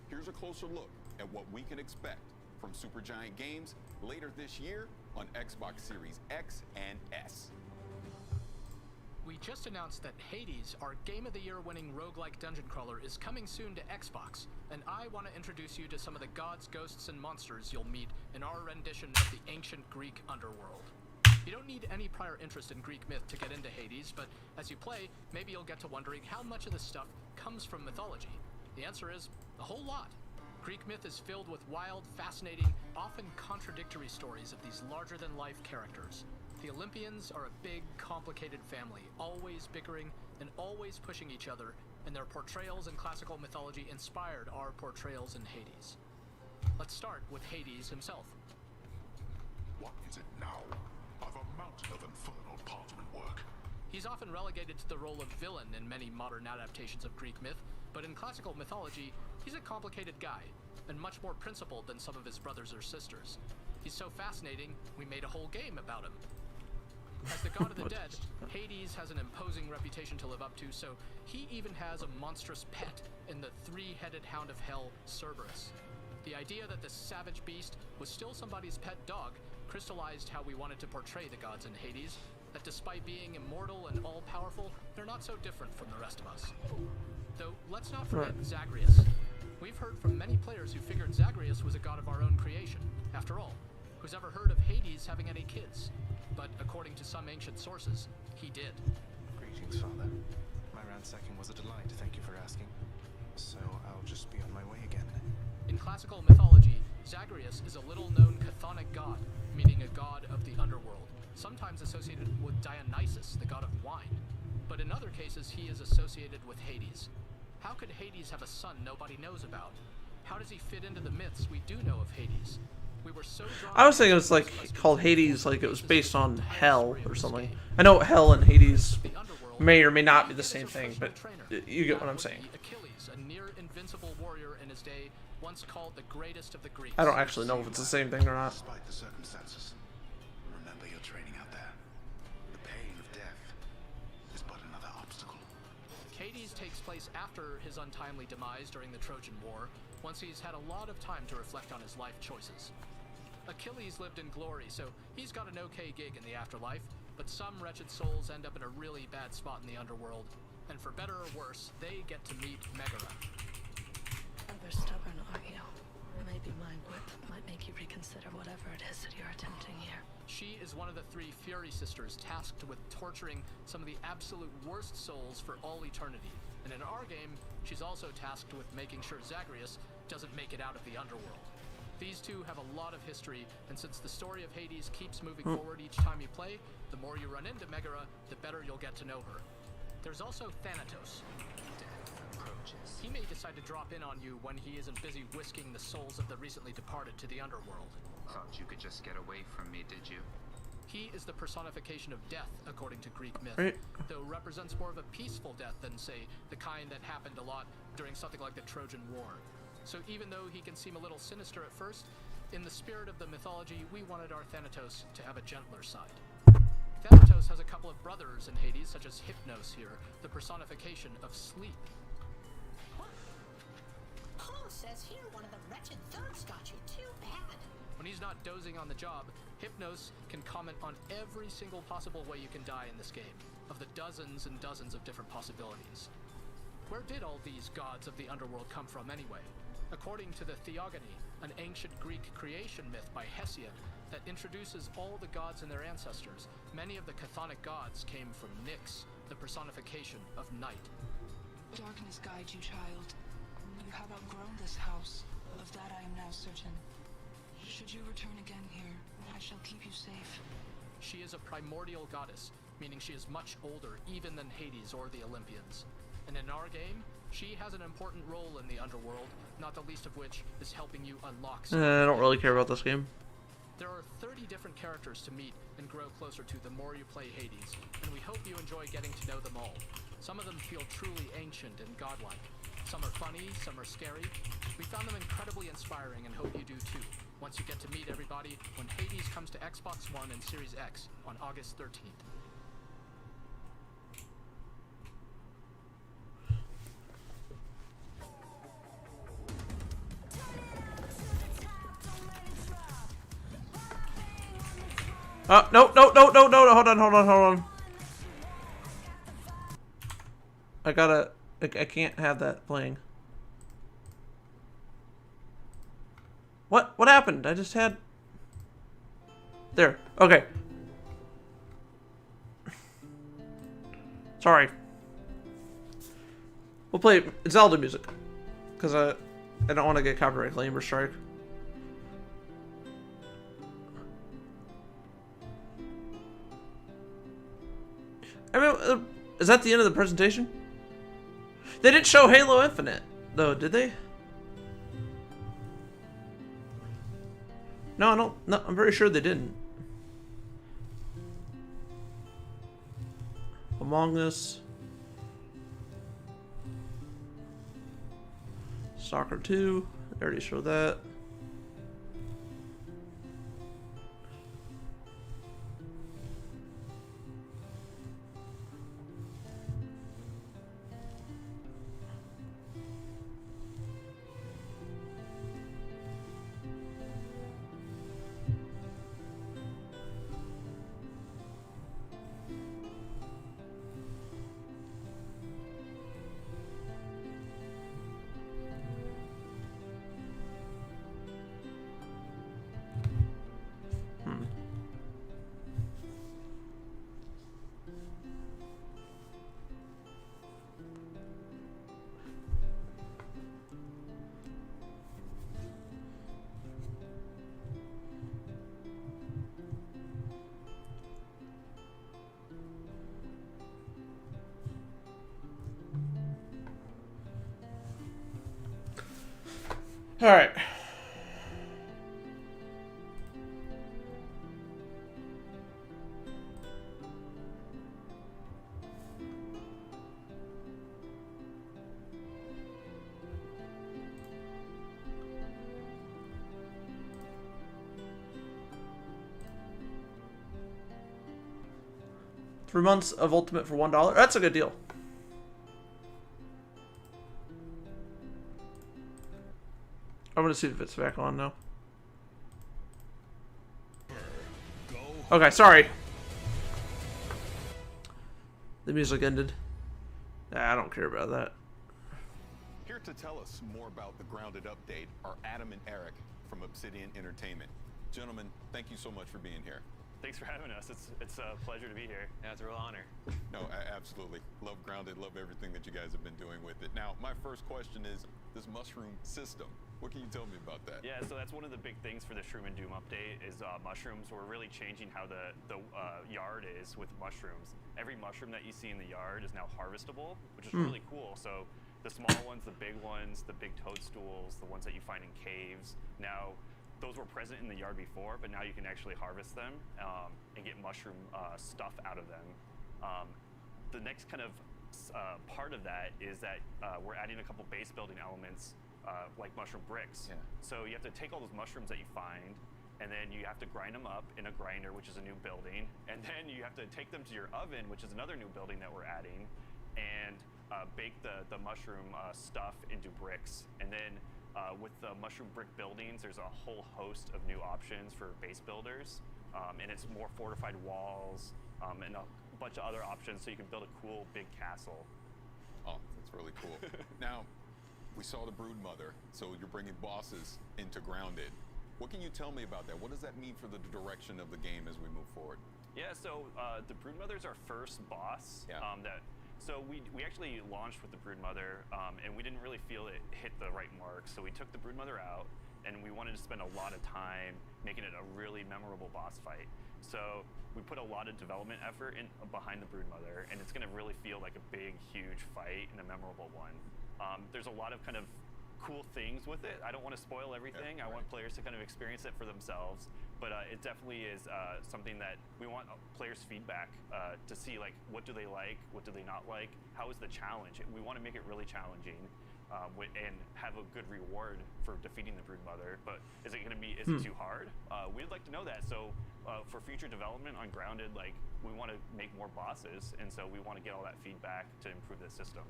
Here's a closer look at what we can expect from Supergiant Games later this year on Xbox Series X and S. We just announced that Hades, our Game of the Year winning roguelike dungeon crawler, is coming soon to Xbox, and I want to introduce you to some of the gods, ghosts, and monsters you'll meet in our rendition of the ancient Greek underworld. You don't need any prior interest in Greek myth to get into Hades, but as you play, maybe you'll get to wondering how much of this stuff comes from mythology. The answer is a whole lot. Greek myth is filled with wild, fascinating, often contradictory stories of these larger-than-life characters. The Olympians are a big, complicated family, always bickering and always pushing each other, and their portrayals in classical mythology inspired our portrayals in Hades. Let's start with Hades himself. What is it now? I've a mountain of infernal parchment work. He's often relegated to the role of villain in many modern adaptations of Greek myth, but in classical mythology, he's a complicated guy, and much more principled than some of his brothers or sisters. He's so fascinating, we made a whole game about him. As the god of the dead, Hades has an imposing reputation to live up to, so he even has a monstrous pet in the 3-headed hound of hell, Cerberus. The idea that this savage beast was still somebody's pet dog crystallized how we wanted to portray the gods in Hades, that despite being immortal and all-powerful, they're not so different from the rest of us. Though, let's not forget Zagreus. We've heard from many players who figured Zagreus was a god of our own creation. After all, who's ever heard of Hades having any kids? But according to some ancient sources, he did. Greetings, Father. My ransacking was a delight, thank you for asking. So I'll just be on my way again. In classical mythology, Zagreus is a little-known chthonic god, meaning a god of the underworld, sometimes associated with Dionysus, the god of wine. But in other cases, he is associated with Hades. How could Hades have a son nobody knows about? How does he fit into the myths we do know of Hades? We were so drawn I was thinking it was like called Hades, like it was based on hell or something. I know hell and Hades may or may not be the same thing, but you get what I'm saying. Achilles, a near invincible warrior in his day, once called the greatest of the Greeks. I don't actually know if it's the same thing or not. Despite the circumstances, remember your training out there. The pain of death is but another obstacle. Hades takes place after his untimely demise during the Trojan War, once he's had a lot of time to reflect on his life choices. Achilles lived in glory, so he's got an okay gig in the afterlife, but some wretched souls end up in a really bad spot in the underworld, and for better or worse, they get to meet Megara. Rather stubborn, are you? Maybe my whip might make you reconsider whatever it is that you're attempting here. She is one of the three Fury sisters tasked with torturing some of the absolute worst souls for all eternity. And in our game, she's also tasked with making sure Zagreus doesn't make it out of the underworld. These two have a lot of history, and since the story of Hades keeps moving forward each time you play, the more you run into Megara, the better you'll get to know her. There's also Thanatos. He may decide to drop in on you when he isn't busy whisking the souls of the recently departed to the underworld. Thought you could just get away from me, did you? He is the personification of death, according to Greek myth, Right. though represents more of a peaceful death than, say, the kind that happened a lot during something like the Trojan War. So even though he can seem a little sinister at first, in the spirit of the mythology, we wanted our Thanatos to have a gentler side. Thanatos has a couple of brothers in Hades, such as Hypnos here, the personification of sleep. Paul says here one of the wretched thugs got you. Too bad. When he's not dozing on the job, Hypnos can comment on every single possible way you can die in this game, of the dozens and dozens of different possibilities. Where did all these gods of the underworld come from anyway? According to the Theogony, an ancient Greek creation myth by Hesiod that introduces all the gods and their ancestors, many of the chthonic gods came from Nyx, the personification of night. Darkness guide you, child. You have outgrown this house. Of that I am now certain. Should you return again here, I shall keep you safe. She is a primordial goddess, meaning she is much older even than Hades or the Olympians. And in our game, she has an important role in the underworld, not the least of which is helping you unlock I don't really care about this game. There are 30 different characters to meet and grow closer to the more you play Hades, and we hope you enjoy getting to know them all. Some of them feel truly ancient and godlike. Some are funny, some are scary. We found them incredibly inspiring and hope you do too, once you get to meet everybody when Hades comes to Xbox One and Series X on August 13th. No, hold on. I can't have that playing. What happened? I just had... There, okay. Sorry. We'll play Zelda music. Because I don't want to get copyright claim or strike. I mean, is that the end of the presentation? They didn't show Halo Infinite, though, did they? No, I don't. No, I'm very sure they didn't. Among Us. Soccer 2. They already showed that. All right. 3 months of Ultimate for $1. That's a good deal. I'm gonna see if it's back on now. Okay, sorry. The music ended. Nah, I don't care about that. Here to tell us more about the Grounded update are Adam and Eric from Obsidian Entertainment. Gentlemen, thank you so much for being here. Thanks for having us. It's a pleasure to be here. Yeah, it's a real honor. No, absolutely. Love Grounded, love everything that you guys have been doing with it. Now, my first question is this mushroom system. What can you tell me about that? Yeah, so that's one of the big things for the Shroom and Doom update is mushrooms. We're really changing how the yard is with mushrooms. Every mushroom that you see in the yard is now harvestable, which is really cool. So the small ones, the big ones, the big toadstools, the ones that you find in caves, now those were present in the yard before, but now you can actually harvest them and get mushroom stuff out of them. The next kind of part of that is that we're adding a couple base building elements like mushroom bricks. Yeah. So you have to take all those mushrooms that you find, and then you have to grind them up in a grinder, which is a new building, and then you have to take them to your oven, which is another new building that we're adding, and bake the mushroom stuff into bricks. And then with the mushroom brick buildings, there's a whole host of new options for base builders, and it's more fortified walls and a bunch of other options, so you can build a cool big castle. Oh, that's really cool. Now, we saw the Brood Mother, so you're bringing bosses into Grounded. What can you tell me about that? What does that mean for the direction of the game as we move forward? Yeah, so the Brood Mother's our first boss. Yeah. So we actually launched with the Brood Mother, and we didn't really feel it hit the right mark. So we took the Brood Mother out, and we wanted to spend a lot of time making it a really memorable boss fight. So we put a lot of development effort behind the Brood Mother, and it's going to really feel like a big, huge fight and a memorable one. There's a lot of kind of cool things with it. I don't want to spoil everything. I want players to kind of experience it for themselves. But it definitely is something that we want players' feedback to see, like, what do they like, what do they not like, how is the challenge? We want to make it really challenging and have a good reward for defeating the Brood Mother. But is it going to be, is it too hard? We'd like to know that. So for future development on Grounded, like, we want to make more bosses, and so we want to get all that feedback to improve the system.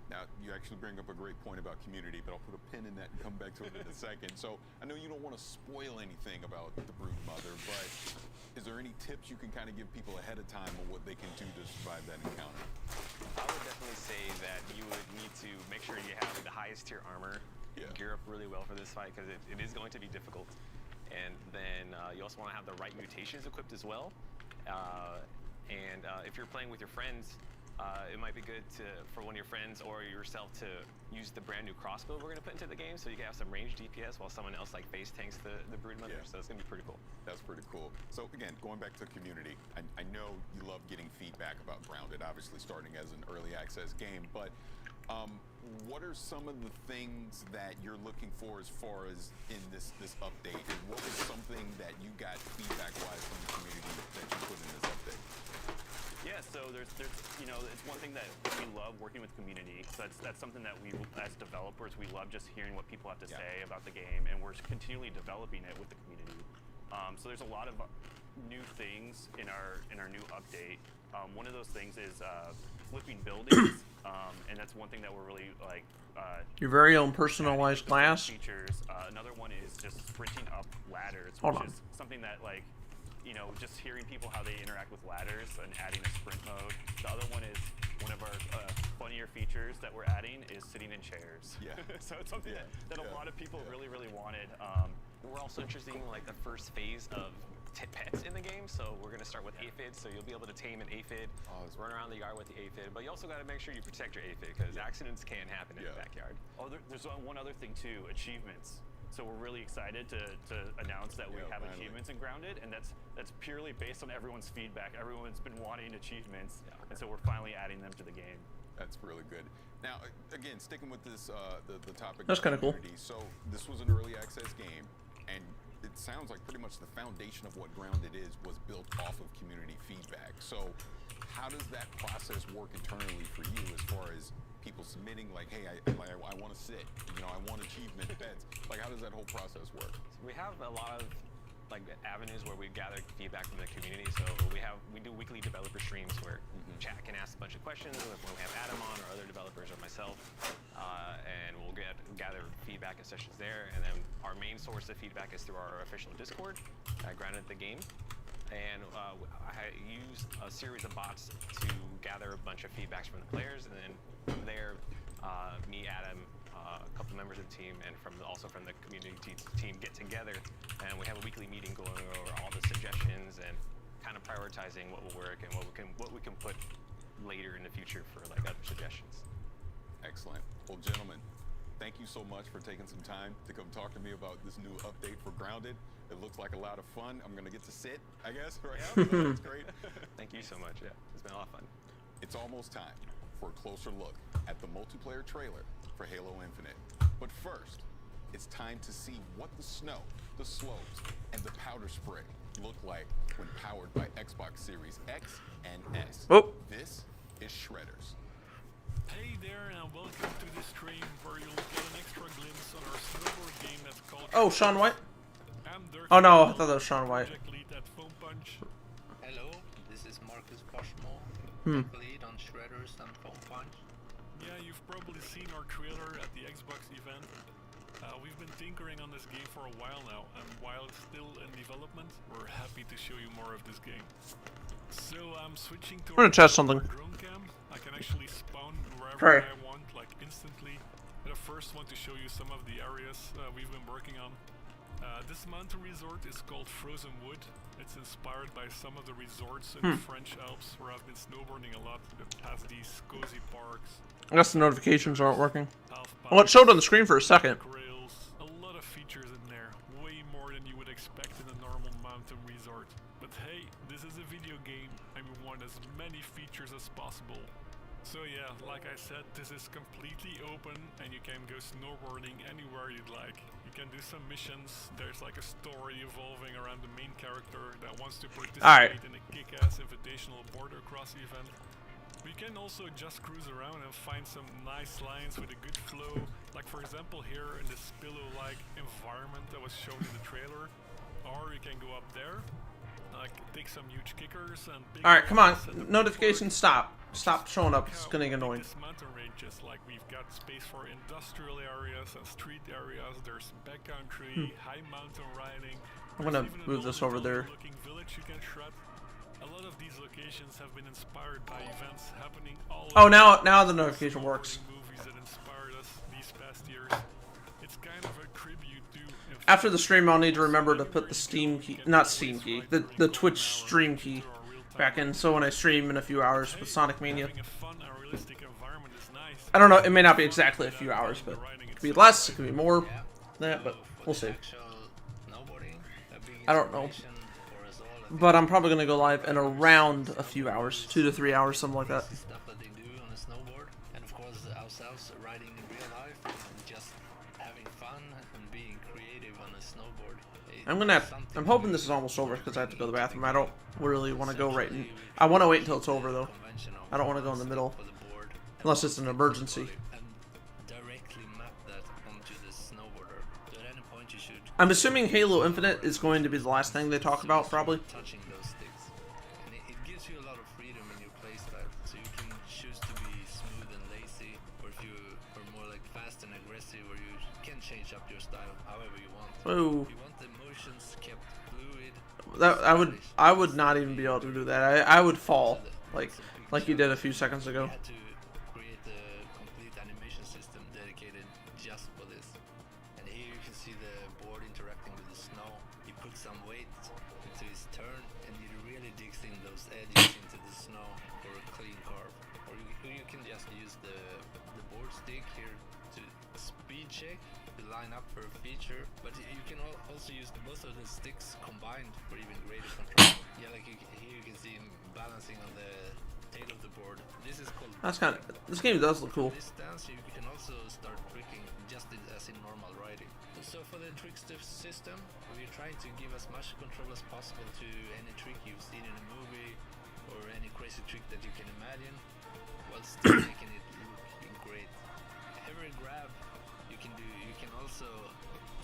Now, you actually bring up a great point about community, but I'll put a pin in that and come back to it in a second. So I know you don't want to spoil anything about the Brood Mother, but is there any tips you can kind of give people ahead of time on what they can do to survive that encounter? I would definitely say that you would need to make sure you have the highest tier armor, gear up really well for this fight, because it is going to be difficult. And then you also want to have the right mutations equipped as well. If you're playing with your friends, it might be good for one of your friends or yourself to use the brand new crossbow we're going to put into the game, so you can have some ranged DPS while someone else like face tanks the Brood Mother. So it's going to be pretty cool. That's pretty cool. So again, going back to community, I know you love getting feedback about Grounded, obviously starting as an early access game, but what are some of the things that you're looking for as far as in this update? And what was something that you got feedback-wise from the community that you put in this update? Yeah, so there's you know, it's one thing that we love working with community. So that's something that we, as developers, we love just hearing what people have to say about the game, and we're continually developing it with the community. So there's a lot of new things in our new update. One of those things is flipping buildings, and that's one thing that we're really like. Your very own personalized class. Features. Another one is just sprinting up ladders, Hold which on. is something that, like, you know, just hearing people how they interact with ladders and adding a sprint mode. The other one is one of our funnier features that we're adding is sitting in chairs. Yeah. So it's something that a lot of people really wanted. We're also introducing like the first phase of pets in the game, so we're going to start with aphids, so you'll be able to tame an aphid, run around the yard with the aphid, but you also got to make sure you protect your aphid, because accidents can happen in the backyard. Oh, there's one other thing too, achievements. So we're really excited to announce that we have achievements in Grounded, and that's purely based on everyone's feedback. Everyone's been wanting achievements, and so we're finally adding them to the game. That's really good. Now, again, sticking with this, the topic. That's kind of cool. So this was an early access game, and it sounds like pretty much the foundation of what Grounded is was built off of community feedback. So how does that process work internally for you as far as people submitting, like, hey, I want to sit, you know, I want achievement beds. Like, how does that whole process work? We have a lot of like avenues where we gather feedback from the community. So we do weekly developer streams where chat can ask a bunch of questions when we have Adam on or other developers or myself, and we'll gather feedback in sessions there. And then our main source of feedback is through our official Discord, Grounded the Game. And I use a series of bots to gather a bunch of feedbacks from the players, and then from there, me, Adam, a couple members of the team, and also from the community team get together, and we have a weekly meeting going over all the suggestions and kind of prioritizing what will work and what we can put later in the future for like other suggestions. Excellent. Well, gentlemen, thank you so much for taking some time to come talk to me about this new update for Grounded. It looks like a lot of fun. I'm gonna get to sit, I guess, right now. That's great. Thank you so much. Yeah, it's been a lot of fun. It's almost time for a closer look at the multiplayer trailer for Halo Infinite. But first, it's time to see what the snow, the slopes, and the powder spray look like when powered by Xbox Series X and S. Oh. This is Shredders. Hey there, and welcome to the stream where you'll get an extra glimpse on our snowboard game that's called... Oh, Sean White? Oh no, I thought that was Sean White. Hello, this is Marcus Poshmo, lead on Shredders and Foam Punch. Yeah, you've probably seen our trailer at the Xbox event. We've been tinkering on this game for a while now, and while it's still in development, we're happy to show you more of this game. So I'm switching to I'm gonna test something. drone cam. I can actually spawn wherever I want, like instantly. But I first want to show you some of the areas we've been working on. This mountain resort is called Frozen Wood. It's inspired by some of the resorts in the French Alps where I've been snowboarding a lot. It has these cozy parks. I guess the notifications aren't working. Well, it showed on the screen for a second. Rails, a lot of features in there, way more than you would expect in a normal mountain resort. But hey, this is a video game and we want as many features as possible. So yeah, like I said, this is completely open and you can go snowboarding anywhere you'd like. You can do some missions. There's like a story evolving around the main character that wants to participate in a kick-ass invitational border cross event. We can also just cruise around and find some nice lines with a good flow. Like for example here in this pillow-like environment that was shown in the trailer. Or you can go up there, like take some huge kickers and... Alright, come on. Notifications stop. Stop showing up. It's getting annoying. Mountain ranges, like we've got space for industrial areas and street areas. There's backcountry, high mountain riding. I'm gonna move this over there. Village you can shred. A lot of these locations have been inspired by events happening all Oh, now the notification works. movies that inspired us these past years. It's kind of a tribute to... After the stream, I'll need to remember to put the Steam key, not Steam key, the Twitch stream key back in, so when I stream in a few hours with Sonic Mania. I don't know, it may not be exactly a few hours, but it could be less, it could be more than that, but we'll see. I don't know. But I'm probably going to go live in around a few hours, 2 to 3 hours, something like that. Stuff that they do on a snowboard, and of course ourselves riding in real life and just having fun and being creative on a snowboard. I'm hoping this is almost over because I have to go to the bathroom. I don't really want to go right in. I want to wait until it's over though. I don't want to go in the middle unless it's an emergency. I'm assuming Halo Infinite is going to be the last thing they talk about, probably. Touching those sticks, and it gives you a lot of freedom in your playstyle. So you can choose to be smooth and lazy, or if you are more like fast and aggressive, or you can change up your style however you want. Whoa. If you want the motions kept fluid. I would not even be able to do that. I would fall like you did a few seconds ago. We had to create a complete animation system dedicated just for this. And here you can see the board interacting with the snow. He puts some weight into his turn, and he really digs in those edges into the snow for a clean carve. Or you can just use the board stick here to speed check, to line up for a feature. But you can also use both of the sticks combined for even greater control. Yeah, like here you can see him balancing on the tail of the board. This is called... This game does look cool. This stance you can also start tricking just as in normal riding. So for the trickster system, we're trying to give as much control as possible to any trick you've seen in a movie or any crazy trick that you can imagine, while still making it look great. Every grab you can do, you can also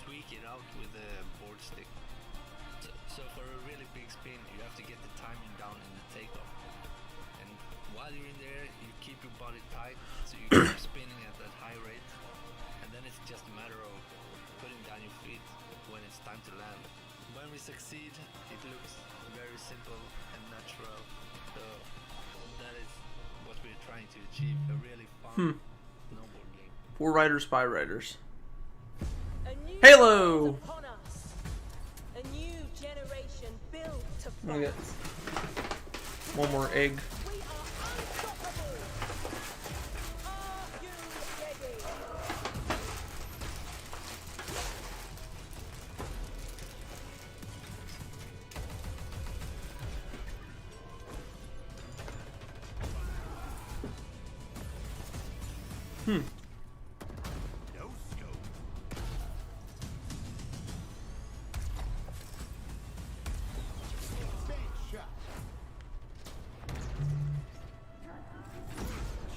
tweak it out with the board stick. spin, you have to get the timing down in the takeoff. And while you're in there, you keep your body tight, so you keep spinning at that high rate. And then it's just a matter of putting down your feet when it's time to land. When we succeed, it looks very simple and natural. So that is what we're trying to achieve, a really fun snowboard game. 4 writers by writers. Halo! A new generation built to Let me fight. get one more egg. We are unstoppable. Are you ready? No scope. Bank shot.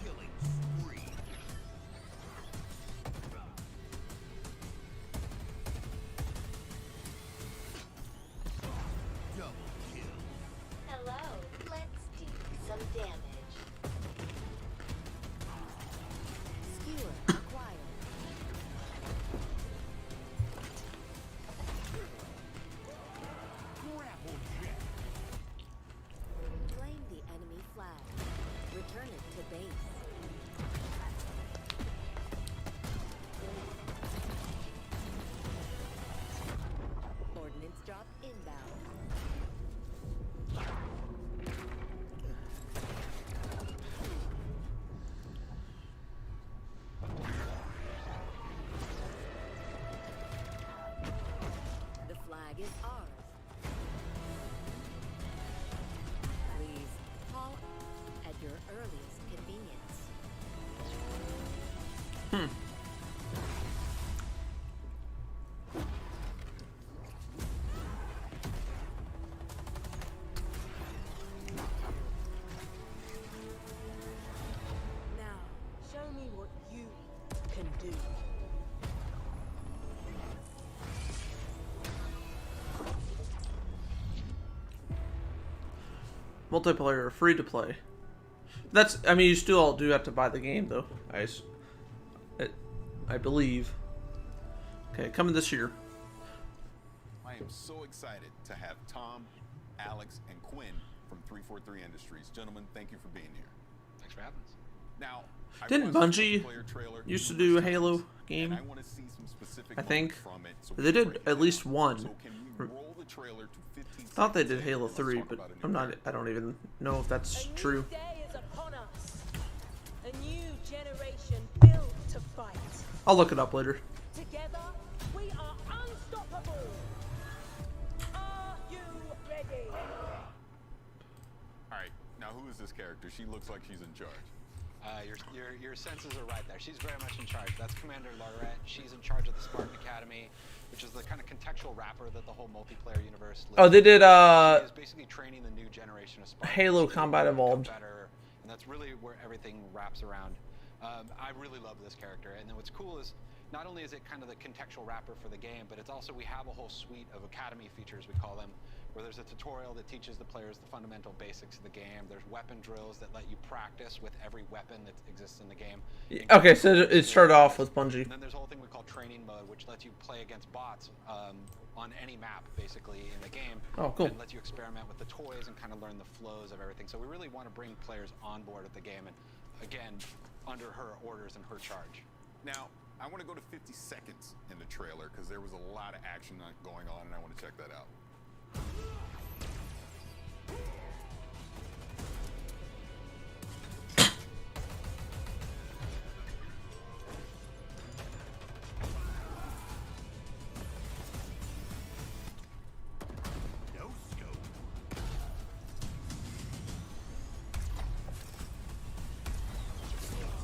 Killing spree. Double kill. Hello, let's do some damage. Skewer acquired. Grapple jack. Claim the enemy flag. Return it to base. Ordnance drop inbound. The flag is ours. Please call at your earliest convenience. Now, show me what you can do. Multiplayer, free to play. That's, I mean, you still all do have to buy the game, though. I believe. Okay, coming this year. I am so excited to have Tom, Alex, and Quinn from 343 Industries. Gentlemen, thank you for being here. Thanks for having us. Now, I Didn't watched the Bungie multiplayer trailer used to numerous do a times, Halo game? and I want to see some specific I think. moments from it, so They we can did break it at down. least one. So can we roll the trailer to 15 Thought they seconds did Halo and let's 3, talk but about a new I'm not. character. I don't even know if that's A new true. day is upon us. A new generation built to fight. I'll look it up later. Together, we are unstoppable. Are you ready? All right, now who is this character? She looks like she's in charge. Your senses are right there. She's very much in charge. That's Commander Lorette. She's in charge of the Spartan Academy, which is the kind of contextual wrapper that the whole multiplayer universe lives Oh, they did She is basically training the new generation of Spartans. Halo Combat Evolved. Better, and that's really where everything wraps around. I really love this character, and then what's cool is not only is it kind of the contextual wrapper for the game, but it's also we have a whole suite of academy features, we call them, where there's a tutorial that teaches the players the fundamental basics of the game. There's weapon drills that let you practice with every weapon that exists in the game. Okay, so it started off with Bungie. And then there's a whole thing we call training mode, which lets you play against bots on any map, basically, in the game. Oh, cool. And lets you experiment with the toys and kind of learn the flows of everything. So we really want to bring players on board at the game, and again, under her orders and her charge. Now, I want to go to 50 seconds in the trailer because there was a lot of action going on, and I want to check that out. No scope.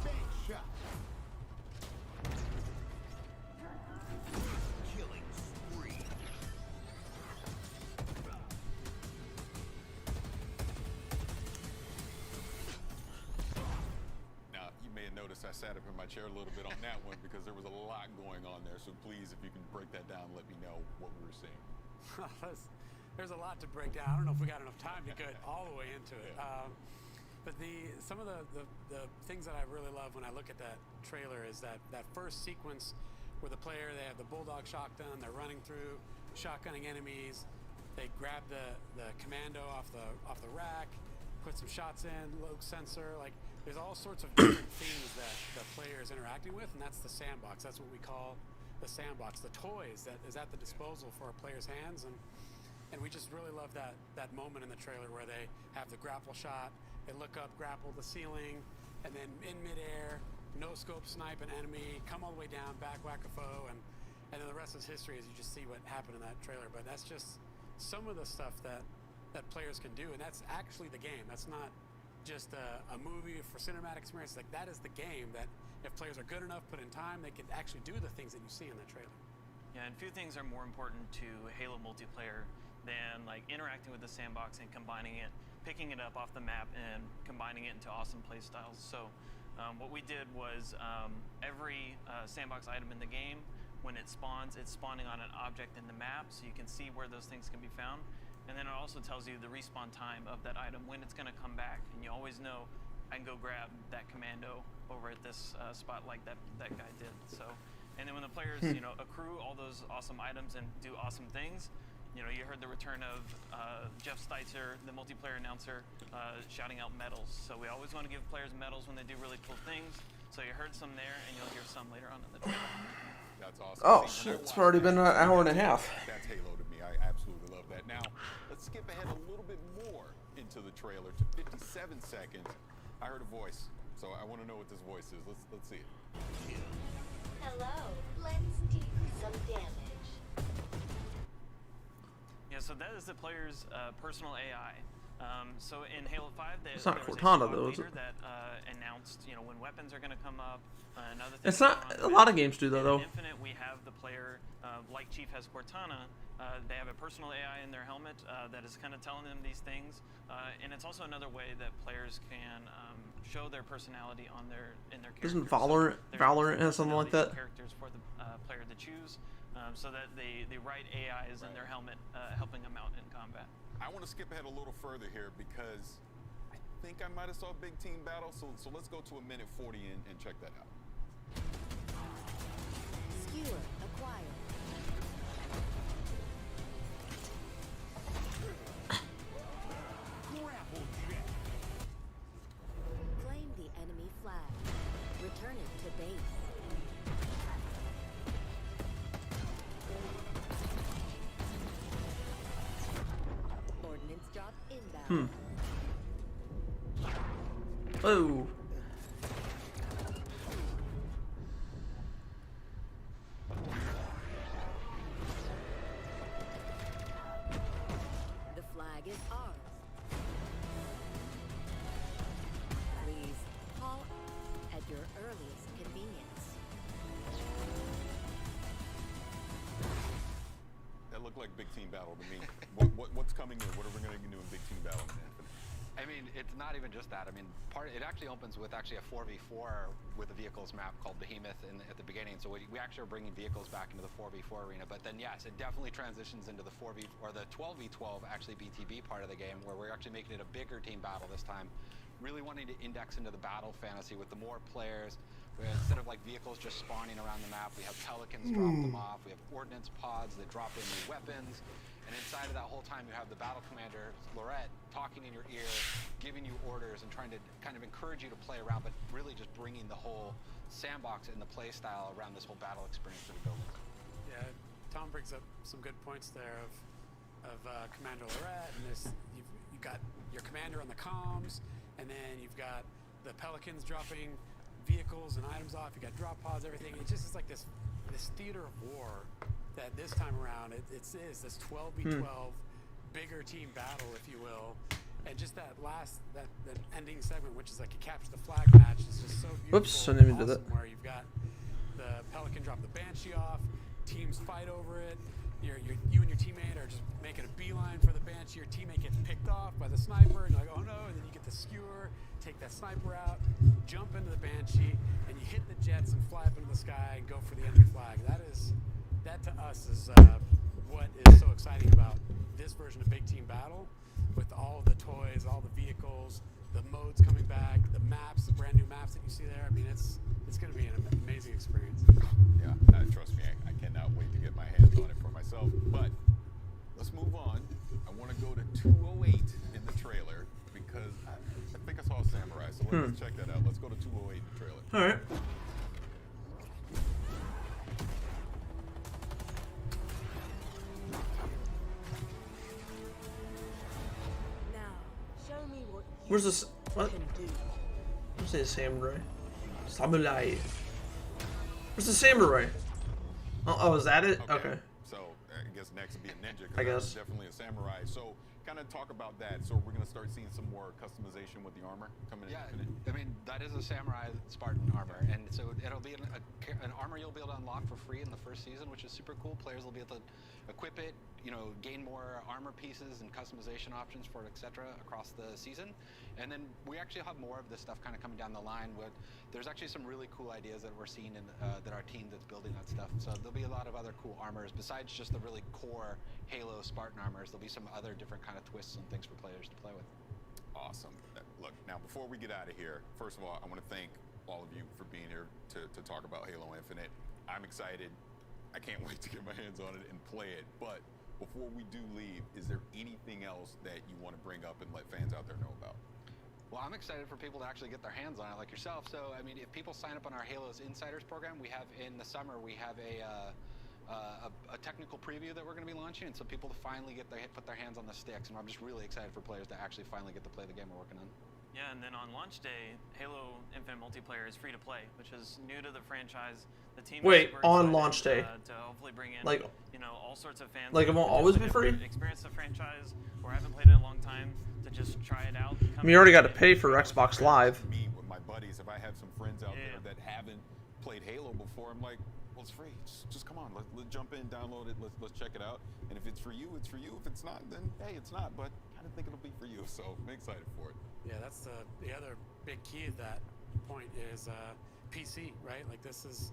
Bank shot. Killing spree. Now, you may have noticed I sat up in my chair a little bit on that one because there was a lot going on there. So please, if you can break that down, let me know what we were seeing. there's a lot to break down. I don't know if we got enough time to get all the way into it. But some of the things that I really love when I look at that trailer is that first sequence where the player, they have the bulldog shotgun, they're running through, shotgunning enemies, they grab the commando off the rack, put some shots in, load sensor, like there's all sorts of different things that the player is interacting with, and that's the sandbox. That's what we call the sandbox, the toys that is at the disposal for a player's hands, and we just really love that moment in the trailer where they have the grapple shot, they look up, grapple the ceiling, and then in midair, no scope snipe an enemy, come all the way down, back whack a foe, and then the rest is history as you just see what happened in that trailer. But that's just some of the stuff that players can do, and that's actually the game. That's not just a movie for cinematic experience. Like, that is the game that if players are good enough, put in time, they can actually do the things that you see in the trailer. Yeah, and few things are more important to Halo multiplayer than like interacting with the sandbox and combining it, picking it up off the map and combining it into awesome play styles. So what we did was every sandbox item in the game, when it spawns, it's spawning on an object in the map, so you can see where those things can be found. And then it also tells you the respawn time of that item, when it's going to come back, and you always know I can go grab that commando over at this spot like that guy did. So, and then when the players accrue all those awesome items and do awesome things, you heard the return of Jeff Steitzer, the multiplayer announcer, shouting out medals. So we always want to give players medals when they do really cool things. So you heard some there, and you'll hear some later on in the trailer. That's awesome. Oh shit! It's already been an hour and a half. That's Halo to me. I absolutely love that. Now let's skip ahead a little bit more into the trailer to 57 seconds. I heard a voice, so I want to know what this voice is. Let's see it. Hello. Let's do some damage. Yeah, so that is the player's personal AI. So in Halo 5, it's not there was Cortana, a though, is leader it? that announced, when weapons are going to come up, and other things. It's not. A lot of games do that, though. In Infinite, we have the player, like Chief has Cortana. They have a personal AI in their helmet that is kind of telling them these things, and it's also another way that players can show their personality in their characters. Isn't Valorant has something like that? Characters for the player to choose. So that the right AI is in their helmet, helping them out in combat. I want to skip ahead a little further here because I think I might have saw a big team battle. So let's go to a minute 40 and check that out. Skewer acquired. Claim the enemy flag. Return it to base. Ordnance drop inbound. Oh. The flag is ours. Please call at your earliest convenience. That looked like big team battle to me. What's coming in? What are we going to do in big team battle? I mean, it's not even just that. I mean, it actually opens with actually a 4v4 with a vehicles map called Behemoth at the beginning. So we actually are bringing vehicles back into the 4v4 arena. But then, yes, it definitely transitions into the 12v12 actually BTB part of the game, where we're actually making it a bigger team battle this time. Really wanting to index into the battle fantasy with the more players. Instead of like vehicles just spawning around the map, we have pelicans drop them off. We have ordnance pods that drop in new weapons. And inside of that whole time, you have the battle commander, Lorette, talking in your ear, giving you orders and trying to kind of encourage you to play around, but really just bringing the whole sandbox and the play style around this whole battle experience to the building. Yeah, Tom brings up some good points there of Commander Lorette, and you've got your commander on the comms, and then you've got the pelicans dropping vehicles and items off. You got drop pods, everything. It just is like this theater of war. That this time around, it is this 12v12 bigger team battle, if you will, and just that ending segment, which is like a capture the flag match, is just so beautiful. Oops, I didn't even do that. Where you've got the Pelican drop the Banshee off, teams fight over it. You and your teammate are just making a beeline for the Banshee. Your teammate gets picked off by the sniper, and you're like, oh no! And then you get the skewer, take that sniper out, jump into the Banshee, and you hit the jets and fly up into the sky and go for the enemy flag. That to us is what is so exciting about this version of Big Team Battle with all the toys, all the vehicles, the modes coming back, the maps, the brand new maps that you see there. I mean, it's going to be an amazing experience. Yeah, trust me, I cannot wait to get my hands on it for myself. But let's move on. I want to go to 208 in the trailer because I think I saw a samurai. So let's check that out. Let's go to 208 in the trailer. All right. Where's this? What? I'm saying samurai. Samurai. Where's the samurai? Oh, is that it? Okay. So I guess next would be a ninja. I guess. Definitely a samurai. So kind of talk about that. So we're gonna start seeing some more customization with the armor coming in. Yeah, I mean that is a samurai Spartan armor, and so it'll be an armor you'll be able to unlock for free in the first season, which is super cool. Players will be able to equip it, gain more armor pieces and customization options for it, etc. across the season. And then we actually have more of this stuff kind of coming down the line. There's actually some really cool ideas that we're seeing in that our team that's building that stuff. So there'll be a lot of other cool armors besides just the really core Halo Spartan armors. There'll be some other different kind of twists and things for players to play with. Awesome. Look, now before we get out of here, first of all, I want to thank all of you for being here to talk about Halo Infinite. I'm excited. I can't wait to get my hands on it and play it. But before we do leave, is there anything else that you want to bring up and let fans out there know about? Well, I'm excited for people to actually get their hands on it like yourself. So, I mean, if people sign up on our Halo's Insiders program, we have in the summer, we have a technical preview that we're going to be launching, and so people to finally put their hands on the sticks. And I'm just really excited for players to actually finally get to play the game we're working on. Yeah, and then on launch day, Halo Infinite multiplayer is free to play, which is new to the franchise. The team Wait, is super on excited, launch day? To hopefully bring in Like, all sorts of fans. like it won't always be free? Experience the franchise or haven't played it in a long time to just try it out. I mean, you already got to pay for Xbox Live. Me with my buddies, if I have some friends out there that haven't played Halo before, I'm like, well, it's free. Just come on, let's jump in, download it, let's check it out. And if it's for you, it's for you. If it's not, then hey, it's not. But I kind of think it'll be for you, so I'm excited for it. Yeah, that's the other big key at that point is PC, right? Like this is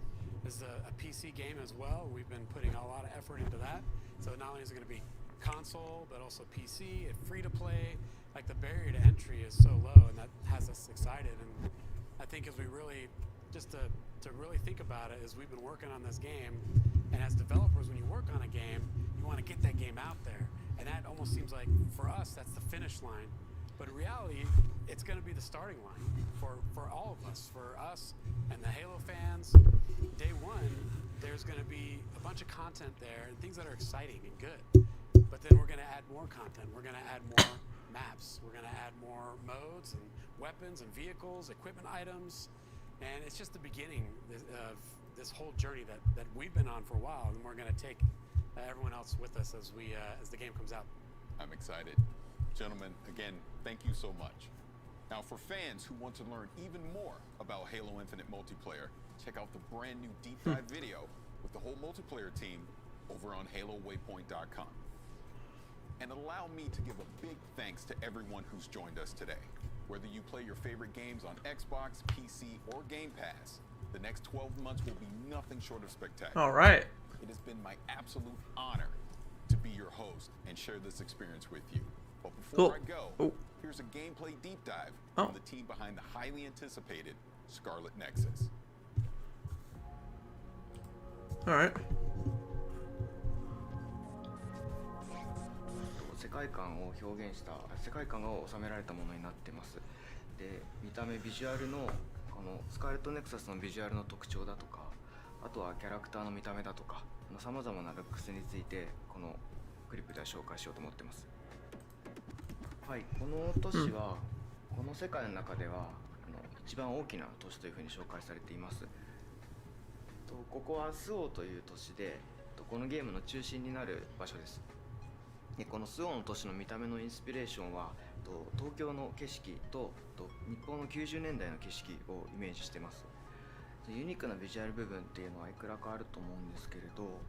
a PC game as well. We've been putting a lot of effort into that. So not only is it going to be console, but also PC and free to play. Like the barrier to entry is so low, and that has us excited. And I think as we really, just to really think about it, is we've been working on this game, and as developers, when you work on a game, you want to get that game out there. And that almost seems like, for us, that's the finish line. But in reality, it's going to be the starting line for all of us, for us and the Halo fans. Day one, there's going to be a bunch of content there and things that are exciting and good. But then we're going to add more content. We're going to add more maps. We're going to add more modes and weapons and vehicles, equipment items. And it's just the beginning of this whole journey that we've been on for a while, and we're going to take everyone else with us as the game comes out. I'm excited. Gentlemen, again, thank you so much. Now, for fans who want to learn even more about Halo Infinite multiplayer, check out the brand new deep dive video with the whole multiplayer team over on HaloWaypoint.com. And allow me to give a big thanks to everyone who's joined us today. Whether you play your favorite games on Xbox, PC, or Game Pass, the next 12 months will be nothing short of spectacular. All right. It has been my absolute honor to be your host and share this experience with you. But before I go, here's a gameplay deep dive from the team behind the highly anticipated Scarlet Nexus. All right. 世界観を表現した世界観が収められたものになってます。で、見た目ビジュアルのこのスカーレットネクサスのビジュアルの特徴だとか、あとはキャラクターの見た目だとか、さまざまなルックスについてこのクリップでは紹介しようと思ってます。はい、この都市は、この世界の中では一番大きな都市というふうに紹介されています。ここはスオという都市で、このゲームの中心になる場所です。でこのスオの都市の見た目のインスピレーションは東京の景色と日本の90年代の景色をイメージしています。ユニークなビジュアル部分っていうのはいくらかあると思うんですけれど、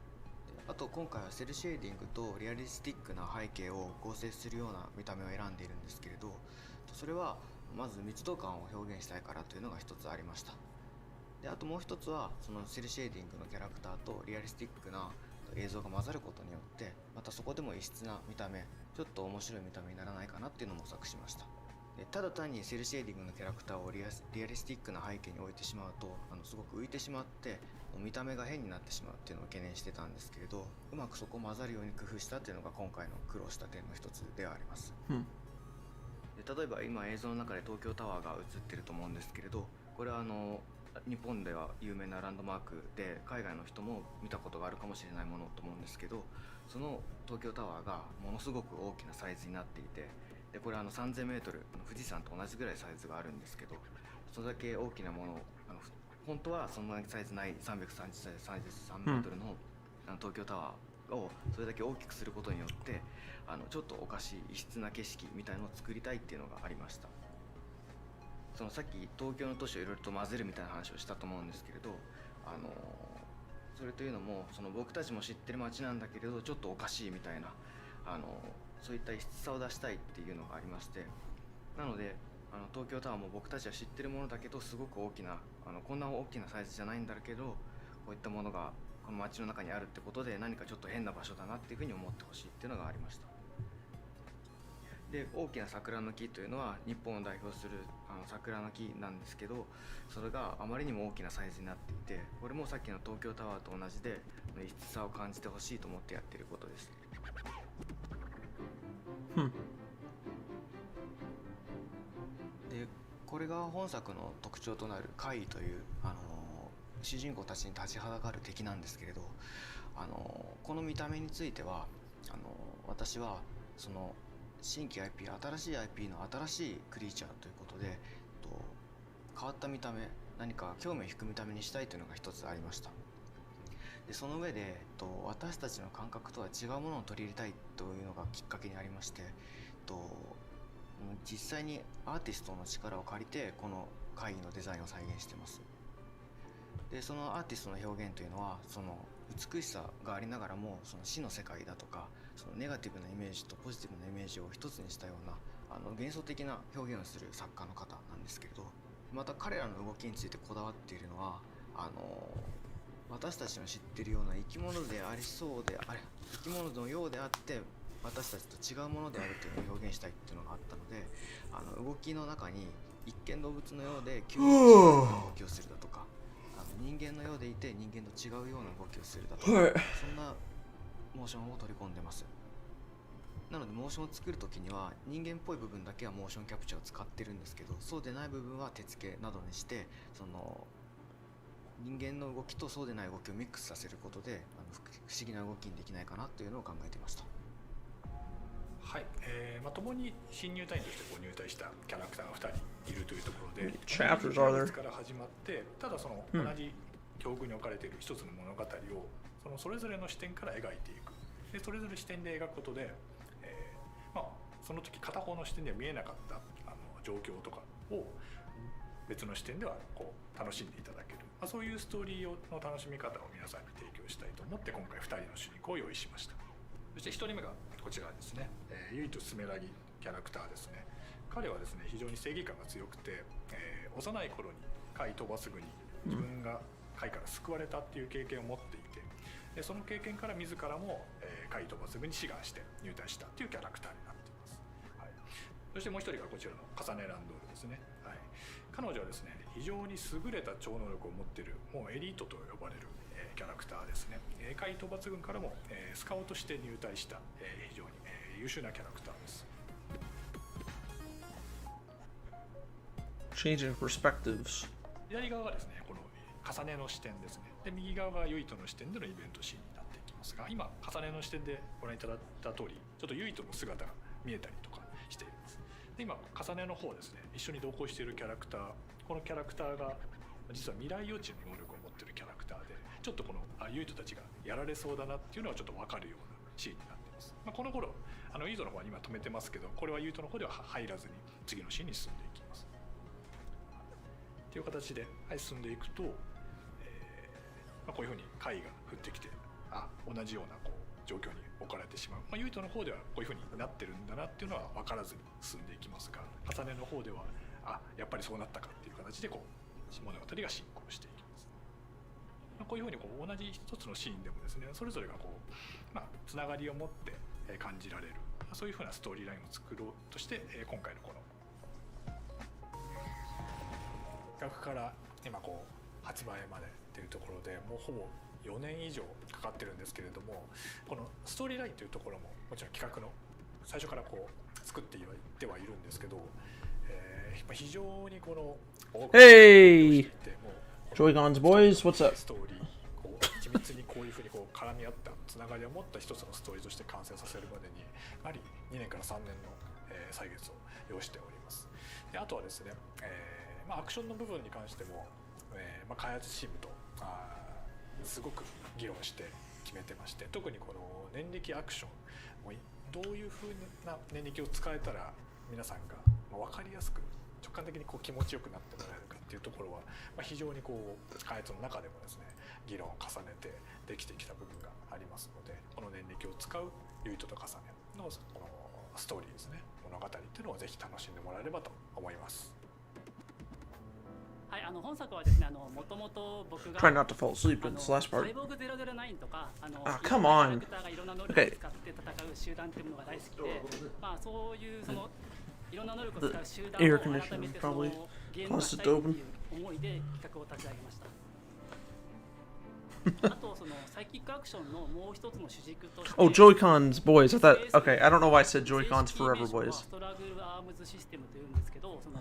あと今回はセルシェーディングとリアリスティックな背景を合成するような見た目を選んでいるんですけれど、それはまず密度感を表現したいからというのが一つありました。であともう一つはそのセルシェーディングのキャラクターとリアリスティックなと映像が混ざることによってまたそこでも異質な見た目、ちょっと面白い見た目にならないかなっていうのを模索しました。でただ単にセルシェーディングのキャラクターをリアリスティックな背景に置いてしまうとすごく浮いてしまって見た目が変になってしまうっていうのを懸念してたんですけれど、うまくそこを混ざるように工夫したっていうのが今回の苦労した点の一つではあります。で例えば今映像の中で東京タワーが映ってると思うんですけれど、これは日本では有名なランドマークで海外の人も見たことがあるかもしれないものと思うんですけど、その東京タワーがものすごく大きなサイズになっていて、でこれは3000m、富士山と同じぐらいサイズがあるんですけど、それだけ大きなものを本当はそんなサイズない333メートルの東京タワーをそれだけ大きくすることによってちょっとおかしい異質な景色みたいのを作りたいっていうのがありました。さっき東京の都市をいろいろと混ぜるみたいな話をしたと思うんですけれど、それというのも僕たちも知ってる街なんだけれどちょっとおかしいみたいなそういった異質さを出したいっていうのがありまして、なので東京タワーも僕たちは知ってるものだけどすごく大きなこんな大きなサイズじゃないんだけど、こういったものがこの街の中にあるってことで何かちょっと変な場所だなっていうふうに思ってほしいっていうのがありました。で大きな桜の木というのは日本を代表する桜の木なんですけど、それがあまりにも大きなサイズになっていて、これもさっきの東京タワーと同じで異質さを感じてほしいと思ってやっていることです。でこれが本作の特徴となる怪異という主人公たちに立ちはだかる敵なんですけれど、この見た目については私は新規 IP、 新しい IP の新しいクリーチャーということで変わった見た目、何か興味を引く見た目にしたいというのが一つありました。でその上で私たちの感覚とは違うものを取り入れたいというのがきっかけにありまして、実際にアーティストの力を借りてこの怪異のデザインを再現しています。でそのアーティストの表現というのは美しさがありながらも死の世界だとかネガティブなイメージとポジティブなイメージを一つにしたような幻想的な表現をする作家の方なんですけれど、また彼らの動きについてこだわっているのは私たちの知っているような生き物でありそうで生き物のようであって私たちと違うものであるというのを表現したいっていうのがあったので、動きの中に一見動物のようで急に違うような動きをするだとか、人間のようでいて人間と違うような動きをするだとか、そんなモーションを取り込んでます。なのでモーションを作るときには人間っぽい部分だけはモーションキャプチャーを使ってるんですけど、そうでない部分は手付けなどにして人間の動きとそうでない動きをミックスさせることで不思議な動きにできないかなというのを考えていました。はい、共に新入隊員として入隊したキャラクターが2人いるというところで、chapters are there? から始まって、ただ同じ境遇に置かれている一つの物語をそれぞれの視点から描いていく。でそれぞれ視点で描くことで、その時片方の視点では見えなかった状況とかを別の視点では楽しんでいただける、そういうストーリーの楽しみ方を皆さんに提供したいと思って今回2人の主人公を用意しました。そして1人目がこちらですね、ゆいとすめらぎキャラクターですね。彼はですね非常に正義感が強くて、幼い頃に怪飛ばすぐに自分が怪から救われたっていう経験を持っていて、でその経験から自らも怪飛ばすぐに志願して入隊したっていうキャラクターになっています。はい、そしてもう一人がこちらのカサネランドールですね。はい、彼女はですね非常に優れた超能力を持っているもうエリートと呼ばれるキャラクターですね。怪討伐軍からもスカウトして入隊した非常に優秀なキャラクターです。Changing perspectives. 左側がですねこの重ねの視点ですね。で右側がユイトの視点でのイベントシーンになっていきますが、今重ねの視点でご覧いただいた通りちょっとユイトの姿が見えたりとかしています。で今重ねの方ですね、一緒に同行しているキャラクター、このキャラクターが実は未来予知の能力を持っているキャラクターで、ちょっとこのユイトたちがやられそうだなっていうのはちょっと分かるようなシーンになっています。この頃ユイトの方は今止めてますけど、これはユイトの方では入らずに次のシーンに進んでいきます。という形で、進んでいくと、こういうふうに怪異が降ってきて、同じような状況に置かれてしまう。ユイトの方ではこういうふうになってるんだなっていうのは分からずに進んでいきますが、重ねの方ではやっぱりそうなったかっていう形で物語が進行していきます。ここういうふうにこう同じ一つのシーンでもですね、それぞれがこう、つながりを持って感じられる、そういうふうなストーリーラインを作ろうとして、今回のこの企画から今こう発売までっていうところでもうほぼ4年以上かかってるんですけれども、このストーリーラインというところももちろん企画の最初からこう作ってってはいるんですけど、非常にこの Hey! Joy-Cons boys, what's up? ストーリーこう緻密にこういうふうにこう絡み合ったつながりを持った一つのストーリーとして完成させるまでにやはり2年から3年の、歳月を要しております。であとはですね、アクションの部分に関しても、開発チームとすごく議論して決めてまして、特にこの念力アクション、どういうふうな念力を使えたら皆さんが分かりやすく直感的にこう気持ちよくなってもらえるかっていうところは、非常にこう開発の中でもですね議論を重ねてできてきた部分がありますので、この念力を使うユイトと重ねのこのストーリーですね、物語っていうのをぜひ楽しんでもらえればと思います。はい、本作はですね、もともと僕が Try not to fall asleep in this last part. サイボーグ009とか、come on. キャラクターがいろんな能力を使って戦う集団っていうものが大好きで、そういうそのいろんな能力を使う集団を改めてそのゲーム化したいという思いで企画を立ち上げました。あとそのサイキックアクションのもう一つの主軸として、Oh, Joy-Cons boys. I thought. Okay, I don't know why I said Joy-Cons forever boys. ストラグルアームズシステムというんですけど、その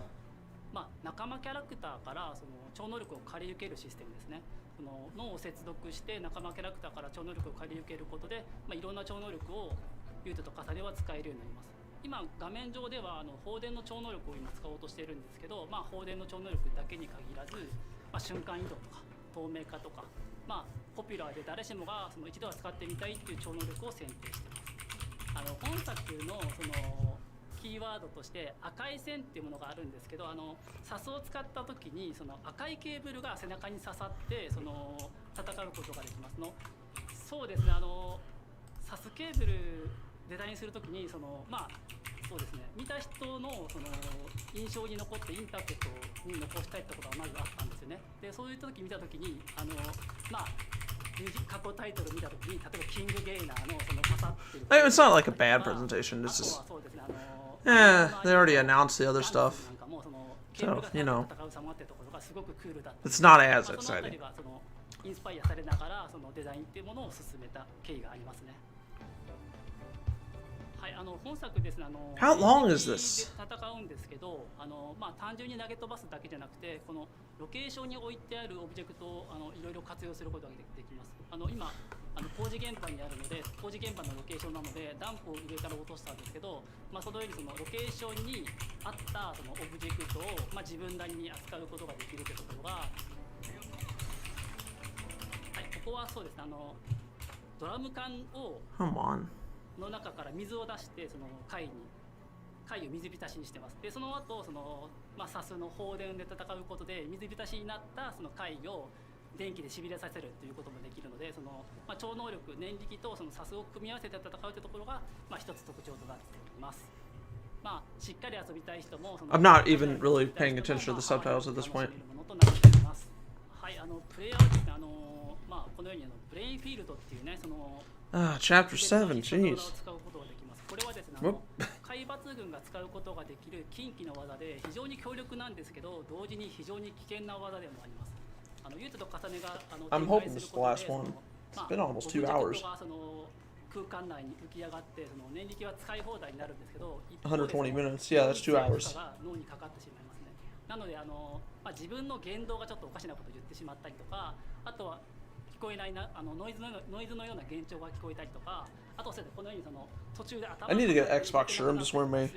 仲間キャラクターからその超能力を借り受けるシステムですね。その脳を接続して仲間キャラクターから超能力を借り受けることで、いろんな超能力をユートと重ねは使えるようになります。今画面上では放電の超能力を今使おうとしているんですけど、放電の超能力だけに限らず、瞬間移動とか透明化とか、ポピュラーで誰しもがその一度は使ってみたいっていう超能力を選定しています。本作のそのキーワードとして赤い線っていうものがあるんですけど、サスを使った時にその赤いケーブルが背中に刺さってその戦うことができますの。そうですね、サスケーブルデザインする時にそのそうですね、見た人のその印象に残ってインターネットに残したいってことがまずあったんですよね。でそういう時見た時に過去タイトル見た時に例えばキングゲイナーのその刺さってる。It's not like a bad presentation. It's just. They already announced the other stuff. So, you know. It's not as exciting. インスパイアされながらそのデザインっていうものを進めた経緯がありますね。はい、本作ですね、How long is this? 戦うんですけど、単純に投げ飛ばすだけじゃなくて、このロケーションに置いてあるオブジェクトをいろいろ活用することができます。今工事現場にあるので、工事現場のロケーションなのでダンプを上から落としたんですけど、そのようにそのロケーションに合ったそのオブジェクトを、自分なりに扱うことができるというところが、はい、ここはそうですね、ドラム缶をの中から水を出してその貝を水浸しにしてます。でその後そのサスの放電で戦うことで水浸しになったその貝を電気でしびれさせるということもできるので、その超能力念力とそのサスを組み合わせて戦うというところが一つ特徴となっております。しっかり遊びたい人もその I'm not even really paying attention to the subtitles at this point. はい、プレイヤーはですね、このようにブレインフィールドっていうね、そのChapter 7, jeez. これはですね、海抜軍が使うことができる近畿の技で非常に強力なんですけど、同時に非常に危険な技でもあります。ユートと重ねがI'm hoping this is the last one. It's been almost 2 hours. 空間内に浮き上がってその念力は使い放題になるんですけど、120 minutes. Yeah, that's 2 hours. 脳にかかってしまいますね。なので自分の言動がちょっとおかしなことを言ってしまったりとか、あとは聞こえないなノイズのような幻聴が聞こえたりとか、あとこのようにその途中で頭 I need to get an Xbox shirt. I'm just wearing my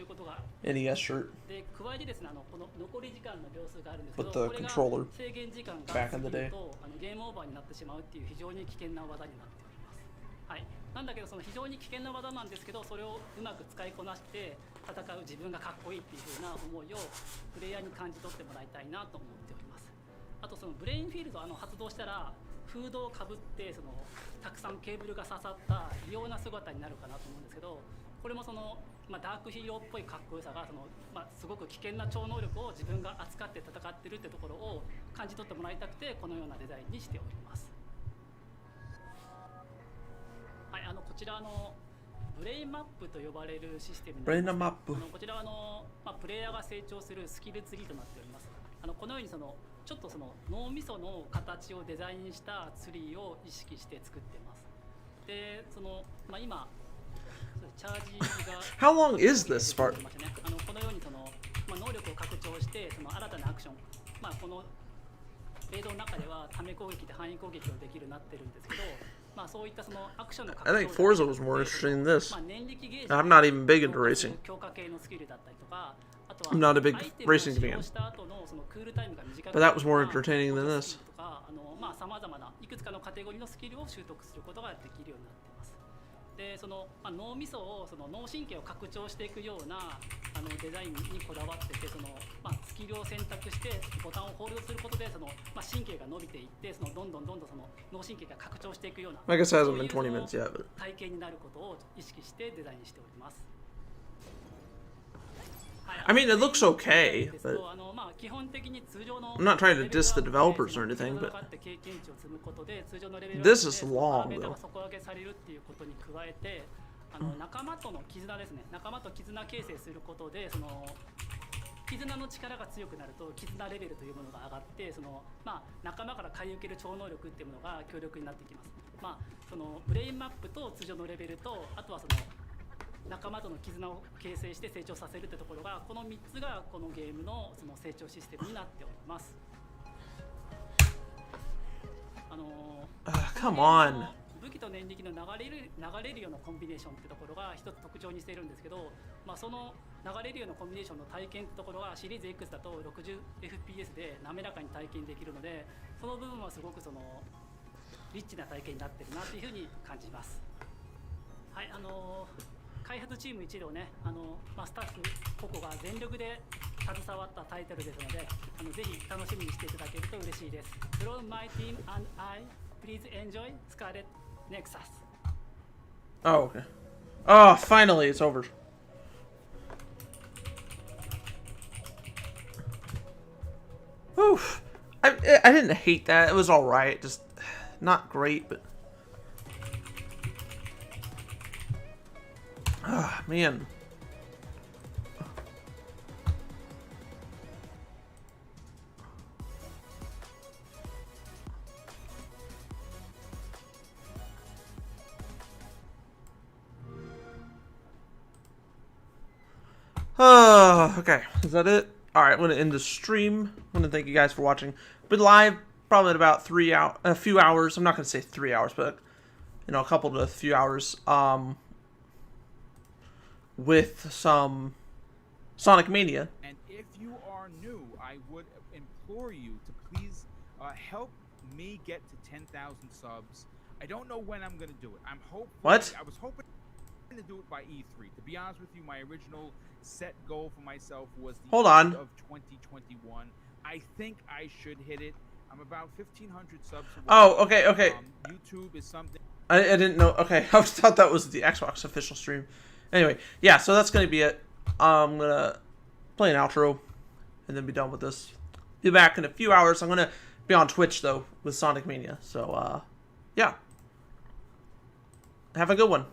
NES shirt. で加えてですね、この残り時間の秒数があるんですけど、 With the controller 制限時間が back in the day. ゲームオーバーになってしまうっていう非常に危険な技になっております。はい。なんだけどその非常に危険な技なんですけど、それをうまく使いこなして戦う自分がかっこいいっていう風な思いをプレイヤーに感じ取ってもらいたいなと思っております。あとそのブレインフィールド発動したらフードをかぶってそのたくさんケーブルが刺さった異様な姿になるかなと思うんですけど、これもその、ダークヒーローっぽいかっこよさがその、すごく危険な超能力を自分が扱って戦ってるってところを感じ取ってもらいたくて、このようなデザインにしております。こちらブレインマップと呼ばれるシステムにブレインなります。マップ。こちらはプレイヤーが成長するスキルツリーとなっております。このようにちょっと脳みその形をデザインしたツリーを意識して作ってます。で、今チャージが How long is this part? このように能力を拡張して新たなアクション、このレードの中ではため攻撃で範囲攻撃をできるようになってるんですけど、そういったアクションの拡張 I think Forza was more interesting than this. 年力ゲージ I'm not even big into racing. 強化系のスキルだったりとか、あとは I'm not a big アイテムを racing 使用 fan. した後のクールタイムが短く But that was more entertaining than this. とかさまざまないくつかのカテゴリーのスキルを習得することができるようになっています。で脳みそを脳神経を拡張していくようなデザインにこだわっててスキルを選択してボタンをホールドすることで神経が伸びていってどんどん脳神経が拡張していくような I guess it hasn't been 20 minutes yet, but 体験になることを意識してデザインしております。I mean, it looks okay, but 基本的に通常の I'm not trying to diss the developers or anything, but this is long, though. 底上げされるっていうことに加えて仲間との絆ですね。仲間と絆形成することで絆の力が強くなると絆レベルというものが上がって仲間から借り受ける超能力っていうものが強力になってきます。ブレインマップと通常のレベルとあとは仲間との絆を形成して成長させるってところがこの3つがこのゲームの成長システムになっております。Come on. 武器と念力の流れるようなコンビネーションってところが一つ特徴にしているんですけど、その流れるようなコンビネーションの体験ってところがシリーズ X だと 60fps で滑らかに体験できるので、その部分はすごくリッチな体験になってるなというふうに感じます。はい、開発チーム一同ね、スタッフ個々が全力で携わったタイトルですので、ぜひ楽しみにしていただけると嬉しいです。From my team and I, please enjoy Scarlet Nexus. Oh, okay. Oh, finally, it's over. Oof. I didn't hate that. It was alright. Just not great, but... Ah, man. Okay, is that it? Alright, I'm going to end the stream. I want to thank you guys for watching. Been live probably in about a few hours. I'm not going to say 3 hours, but, a couple to a few hours. With some Sonic Mania. And if you are new, I would implore you to please help me get to 10,000 subs. I don't know when I'm going to do it. I was hoping to do it by E3. To be honest with you, my original set goal for myself was the end of 2021. I think I should hit it. I'm about 1,500 subs away. Oh, okay. YouTube is something... I didn't know. Okay, I thought that was the Xbox official stream. Anyway, yeah, so that's going to be it. I'm going to play an outro and then be done with this. Be back in a few hours. I'm going to be on Twitch, though, with Sonic Mania. So, yeah. Have a good one.